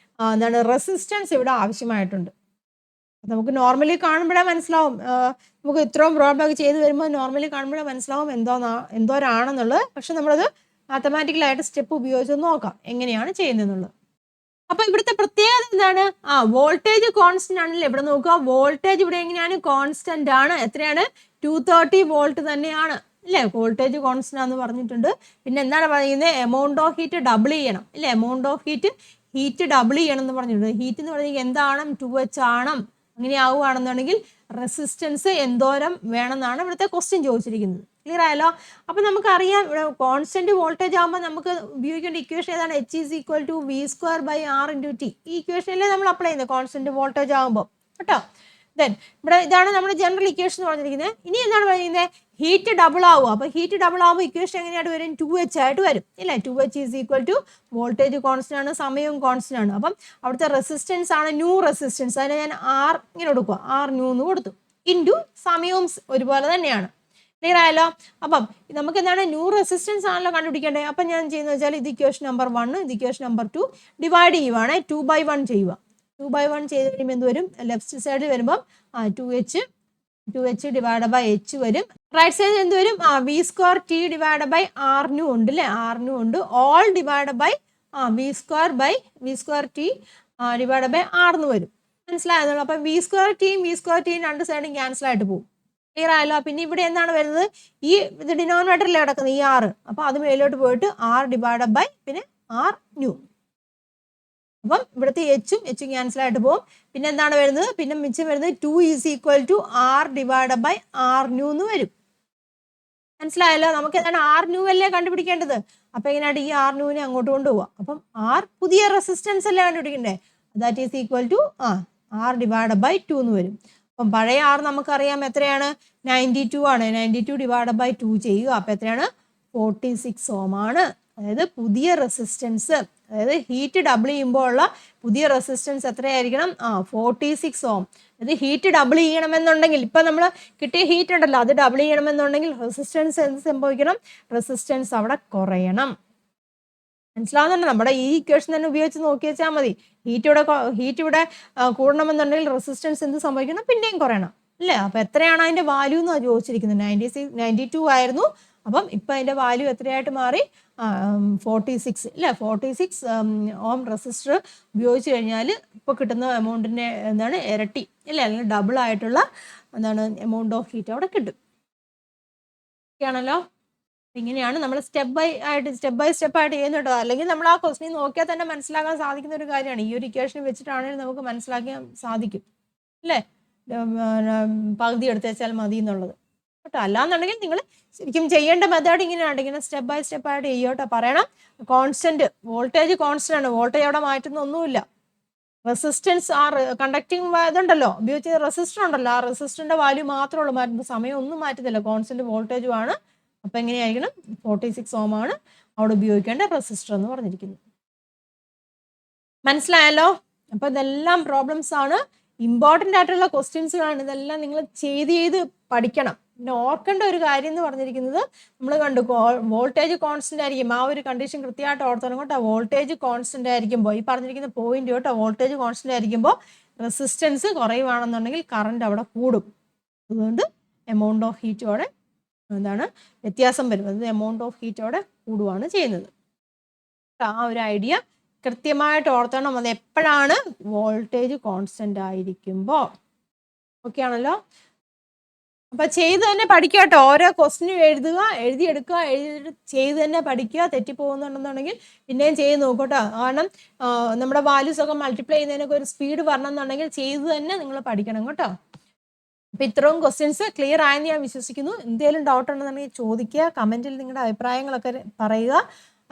എന്താണ് റെസിസ്റ്റൻസ് ഇവിടെ ആവശ്യമായിട്ടുണ്ട്. നമുക്ക് നോർമലി കാണുമ്പോഴേ മനസ്സിലാവും, നമുക്ക് ഇത്രയും പ്രോബ്ലം ഒക്കെ ചെയ്ത് വരുമ്പോൾ നോർമലി കാണുമ്പോഴേ മനസ്സിലാവും എന്തോരാണെന്നുള്ളത്. പക്ഷെ നമ്മളത് മാത്തമാറ്റിക്കലായിട്ട് സ്റ്റെപ്പ് ഉപയോഗിച്ച് നോക്കാം എങ്ങനെയാണ് ചെയ്യുന്നതെന്നുള്ളത്. അപ്പൊ ഇവിടുത്തെ പ്രത്യേകത എന്താണ്, വോൾട്ടേജ് കോൺസ്റ്റന്റ് ആണല്ലോ. ഇവിടെ നോക്കുക, വോൾട്ടേജ് ഇവിടെ എങ്ങനെയാണ്, കോൺസ്റ്റന്റ് ആണ്. എത്രയാണ്, 230 വോൾട്ട് തന്നെയാണ് അല്ലേ, വോൾട്ടേജ് കോൺസ്റ്റന്റ് ആണെന്ന് പറഞ്ഞിട്ടുണ്ട്. പിന്നെ എന്താണ് പറയുന്നത്, എമൗണ്ട് ഓഫ് ഹീറ്റ് ഡബിൾ ചെയ്യണം അല്ലേ, എമൗണ്ട് ഓഫ് ഹീറ്റ് ഡബിൾ ചെയ്യണം എന്ന് പറഞ്ഞിട്ടുണ്ട്. ഹീറ്റ് എന്ന് പറഞ്ഞാൽ എന്താണ്, 2H ആണ്. അങ്ങനെ ആവുകയാണെന്നുണ്ടെങ്കിൽ റെസിസ്റ്റൻസ് എന്തോരം വേണമെന്നാണ് ഇവിടുത്തെ ക്വസ്റ്റ്യൻ ചോദിച്ചിരിക്കുന്നത്. ക്ലിയർ ആയല്ലോ? അപ്പൊ നമുക്കറിയാം ഇവിടെ കോൺസ്റ്റന്റ് വോൾട്ടേജ് ആകുമ്പോൾ നമുക്ക് ഉപയോഗിക്കേണ്ട ഇക്വേഷൻ ഏതാണ്, H=V²/R × T. ഈ ഇക്വേഷനിലെ നമ്മൾ അപ്ലൈ ചെയ്യുന്നത് കോൺസ്റ്റന്റ് വോൾട്ടേജ് ആകുമ്പോൾ കേട്ടോ. ദെൻ ഇവിടെ ഇതാണ് നമ്മുടെ ജനറൽ ഇക്വേഷൻ എന്ന് പറഞ്ഞിരിക്കുന്നത്. ഇനി എന്താണ് പറയുന്നത്, ഹീറ്റ് ഡബിൾ ആവുക. അപ്പൊ ഹീറ്റ് ഡബിൾ ആകുമ്പോൾ ഇക്വേഷൻ എങ്ങനെയായിട്ട് വരും, 2H ആയിട്ട് വരും ഇല്ലേ. 2H = വോൾട്ടേജ് കോൺസ്റ്റന്റ് ആണ്, സമയവും കോൺസ്റ്റന്റ് ആണ്. അപ്പം അവിടുത്തെ റെസിസ്റ്റൻസ് ആണ് ന്യൂ റെസിസ്റ്റൻസ്. അതിനെ ഞാൻ R ഇങ്ങനെ കൊടുക്കുക, R ന്യൂ എന്ന് കൊടുത്തു, ഇൻറ്റു സമയവും ഒരുപോലെ തന്നെയാണ്. ക്ലിയർ ആയല്ലോ? അപ്പം നമുക്ക് എന്താണ്, ന്യൂ റെസിസ്റ്റൻസ് ആണല്ലോ കണ്ടുപിടിക്കേണ്ടത്. അപ്പം ഞാൻ ചെയ്യുന്നത് വെച്ചാൽ ഇത് ഇക്വേഷൻ നമ്പർ 1, ഇത് ഇക്വേഷൻ നമ്പർ 2 ഡിവൈഡ് ചെയ്യുവാണ്, 2/1 ചെയ്യുക. 2/1 ചെയ്ത് കഴിയുമ്പോൾ എന്ത് വരും, ലെഫ്റ്റ് സൈഡിൽ വരുമ്പം 2H /H വരും. റൈറ്റ് സൈഡിൽ എന്ത് വരും, V²T / R ന്യൂ ഉണ്ട് അല്ലേ, R ന്യൂ ഉണ്ട്. All divide by V²T / R എന്ന് വരും. മനസ്സിലായതുള്ളൂ. അപ്പം V²T രണ്ട് സൈഡും ക്യാൻസൽ ആയിട്ട് പോകും. ക്ലിയർ ആയല്ലോ? പിന്നെ ഇവിടെ എന്താണ് വരുന്നത്, ഈ ഇത് ഡിനോമിനേറ്ററിൽ കിടക്കുന്നത് ഈ R. അപ്പൊ അത് മേലോട്ട് പോയിട്ട് R ഡിവൈഡ് ബൈ പിന്നെ R ന്യൂ. അപ്പം ഇവിടുത്തെ എച്ചും ക്യാൻസൽ ആയിട്ട് പോകും. പിന്നെ എന്താണ് വരുന്നത്, പിന്നെ മിച്ചം വരുന്നത് 2 = R divide by R new എന്ന് വരും. മനസ്സിലായല്ലോ? നമുക്ക് എന്താണ്, R ന്യൂ അല്ലേ കണ്ടുപിടിക്കേണ്ടത്. അപ്പൊ എങ്ങനെയായിട്ട് ഈ R ന്യൂവിനെ അങ്ങോട്ട് കൊണ്ടുപോവാം. അപ്പം R പുതിയ റെസിസ്റ്റൻസ് അല്ലേ കണ്ടുപിടിക്കണ്ടേ, that is equal to R divide by 2 എന്ന് വരും. അപ്പം പഴയ R നമുക്കറിയാം എത്രയാണ്, 92 ആണ്. 92 ഡിവൈഡ് ബൈ 2 ചെയ്യുക. അപ്പൊ എത്രയാണ്, 46 ഓം ആണ്. അതായത് പുതിയ റെസിസ്റ്റൻസ്, അതായത് ഹീറ്റ് ഡബിൾ ചെയ്യുമ്പോൾ ഉള്ള പുതിയ റെസിസ്റ്റൻസ് എത്രയായിരിക്കണം, 46 ഓം. അത് ഹീറ്റ് ഡബിൾ ചെയ്യണമെന്നുണ്ടെങ്കിൽ ഇപ്പൊ നമ്മൾ കിട്ടിയ ഹീറ്റ് ഉണ്ടല്ലോ, അത് ഡബിൾ ചെയ്യണമെന്നുണ്ടെങ്കിൽ റെസിസ്റ്റൻസ് എന്ത് സംഭവിക്കണം, റെസിസ്റ്റൻസ് അവിടെ കുറയണം. മനസ്സിലാവുന്നുണ്ട്? നമ്മുടെ ഈ ഇക്വേഷൻ തന്നെ ഉപയോഗിച്ച് നോക്കി വെച്ചാൽ മതി. ഹീറ്റ് ഇവിടെ കൂടണമെന്നുണ്ടെങ്കിൽ റെസിസ്റ്റൻസ് എന്ത് സംഭവിക്കണം, പിന്നെയും കുറയണം അല്ലേ. അപ്പൊ എത്രയാണ് അതിന്റെ വാല്യൂ എന്നാണ് ചോദിച്ചിരിക്കുന്നത്. 92 ആയിരുന്നു. അപ്പം ഇപ്പൊ അതിന്റെ വാല്യൂ എത്രയായിട്ട് മാറി, 46 അല്ലേ. 46 ഓം റെസിസ്റ്റർ ഉപയോഗിച്ച് കഴിഞ്ഞാൽ ഇപ്പൊ കിട്ടുന്ന എമൗണ്ടിന്റെ എന്താണ് ഇരട്ടി അല്ലേ, അല്ലെങ്കിൽ ഡബിൾ ആയിട്ടുള്ള എന്താണ് എമൗണ്ട് ഓഫ് ഹീറ്റ് അവിടെ കിട്ടും. ആണല്ലോ? ഇങ്ങനെയാണ് നമ്മൾ സ്റ്റെപ്പ് ബൈ സ്റ്റെപ്പ് ആയിട്ട് ചെയ്യുന്നുണ്ടോ. അല്ലെങ്കിൽ നമ്മൾ ആ ക്വസ്റ്റ്യൻ നോക്കിയാൽ തന്നെ മനസ്സിലാക്കാൻ സാധിക്കുന്ന ഒരു കാര്യമാണ്. ഈ ഒരു ഇക്വേഷൻ വെച്ചിട്ടാണെങ്കിൽ നമുക്ക് മനസ്സിലാക്കാൻ സാധിക്കും അല്ലേ, പകുതി എടുത്ത് വെച്ചാൽ മതി എന്നുള്ളത് കേട്ടോ. അല്ലാന്നുണ്ടെങ്കിൽ നിങ്ങൾ ശരിക്കും ചെയ്യേണ്ട മെത്തേഡ് ഇങ്ങനെയാണ്, ഇങ്ങനെ സ്റ്റെപ്പ് ബൈ സ്റ്റെപ്പ് ആയിട്ട് ചെയ്യോട്ടോ. പറയണം, കോൺസ്റ്റന്റ് വോൾട്ടേജ് കോൺസ്റ്റന്റ് ആണ്, വോൾട്ടേജ് അവിടെ മാറ്റുന്ന ഒന്നുമില്ല. റെസിസ്റ്റൻസ് കണ്ടക്ടിങ് ഇതുണ്ടല്ലോ, ഉപയോഗിച്ച റെസിസ്റ്റർ ഉണ്ടല്ലോ, ആ റെസിസ്റ്ററിന്റെ വാല്യൂ മാത്രമേ ഉള്ളൂ മാറ്റുമ്പോൾ, സമയം ഒന്നും മാറ്റുന്നില്ല, കോൺസ്റ്റന്റ് വോൾട്ടേജും ആണ്. അപ്പൊ എങ്ങനെയായിരിക്കണം, 46 ഓം ആണ് അവിടെ ഉപയോഗിക്കേണ്ട റെസിസ്റ്റർ എന്ന് പറഞ്ഞിരിക്കുന്നത്. മനസ്സിലായല്ലോ? അപ്പൊ ഇതെല്ലാം പ്രോബ്ലംസ് ആണ്, ഇമ്പോർട്ടൻ്റ് ആയിട്ടുള്ള ക്വസ്റ്റ്യൻസുകളാണ്. ഇതെല്ലാം നിങ്ങൾ ചെയ്ത് പഠിക്കണം. പിന്നെ ഓർക്കേണ്ട ഒരു കാര്യം എന്ന് പറഞ്ഞിരിക്കുന്നത്, നമ്മൾ കണ്ടു വോൾട്ടേജ് കോൺസ്റ്റന്റ് ആയിരിക്കും. ആ ഒരു കണ്ടീഷൻ കൃത്യമായിട്ട് ഓർത്തണം കേട്ടോ. വോൾട്ടേജ് കോൺസ്റ്റന്റ് ആയിരിക്കുമ്പോൾ, ഈ പറഞ്ഞിരിക്കുന്ന പോയിന്റ് കേട്ടോ, വോൾട്ടേജ് കോൺസ്റ്റന്റ് ആയിരിക്കുമ്പോൾ റെസിസ്റ്റൻസ് കുറയുവാണെന്നുണ്ടെങ്കിൽ കറണ്ട് അവിടെ കൂടും. അതുകൊണ്ട് എമൗണ്ട് ഓഫ് ഹീറ്റോടെ എന്താണ് വ്യത്യാസം വരുന്നത്, എമൗണ്ട് ഓഫ് ഹീറ്റോടെ കൂടുകയാണ് ചെയ്യുന്നത്. ആ ഒരു ഐഡിയ കൃത്യമായിട്ട് ഓർത്തണം. അത് എപ്പോഴാണ്, വോൾട്ടേജ് കോൺസ്റ്റന്റ് ആയിരിക്കുമ്പോൾ. ഓക്കെ ആണല്ലോ? അപ്പൊ ചെയ്ത് തന്നെ പഠിക്കുക കേട്ടോ. ഓരോ ക്വസ്റ്റിനും എഴുതുക, എഴുതിയെടുക്കുക, എഴുതിയിട്ട് ചെയ്ത് തന്നെ പഠിക്കുക. തെറ്റിപ്പോകുന്നുണ്ടെന്നുണ്ടെങ്കിൽ പിന്നെയും ചെയ്ത് നോക്കൂ കേട്ടോ. കാരണം നമ്മുടെ വാല്യൂസ് ഒക്കെ മൾട്ടിപ്ലൈ ചെയ്യുന്നതിനൊക്കെ ഒരു സ്പീഡ് വരണമെന്നുണ്ടെങ്കിൽ ചെയ്ത് തന്നെ നിങ്ങൾ പഠിക്കണം കേട്ടോ. അപ്പൊ ഇത്രയും ക്വസ്റ്റ്യൻസ് ക്ലിയർ ആയെന്ന് ഞാൻ വിശ്വസിക്കുന്നു. എന്തെങ്കിലും ഡൗട്ട് ഉണ്ടെന്നുണ്ടെങ്കിൽ ചോദിക്കുക, കമന്റിൽ നിങ്ങളുടെ അഭിപ്രായങ്ങളൊക്കെ പറയുക.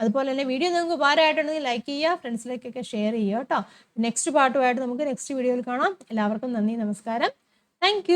അതുപോലെ തന്നെ വീഡിയോ നിങ്ങൾക്ക് ഉപകാരമായിട്ടുണ്ടെങ്കിൽ ലൈക്ക് ചെയ്യുക, ഫ്രണ്ട്സിലേക്കൊക്കെ ഷെയർ ചെയ്യുക കേട്ടോ. നെക്സ്റ്റ് പാർട്ടുമായിട്ട് നമുക്ക് നെക്സ്റ്റ് വീഡിയോയിൽ കാണാം. എല്ലാവർക്കും നന്ദി, നമസ്കാരം. താങ്ക്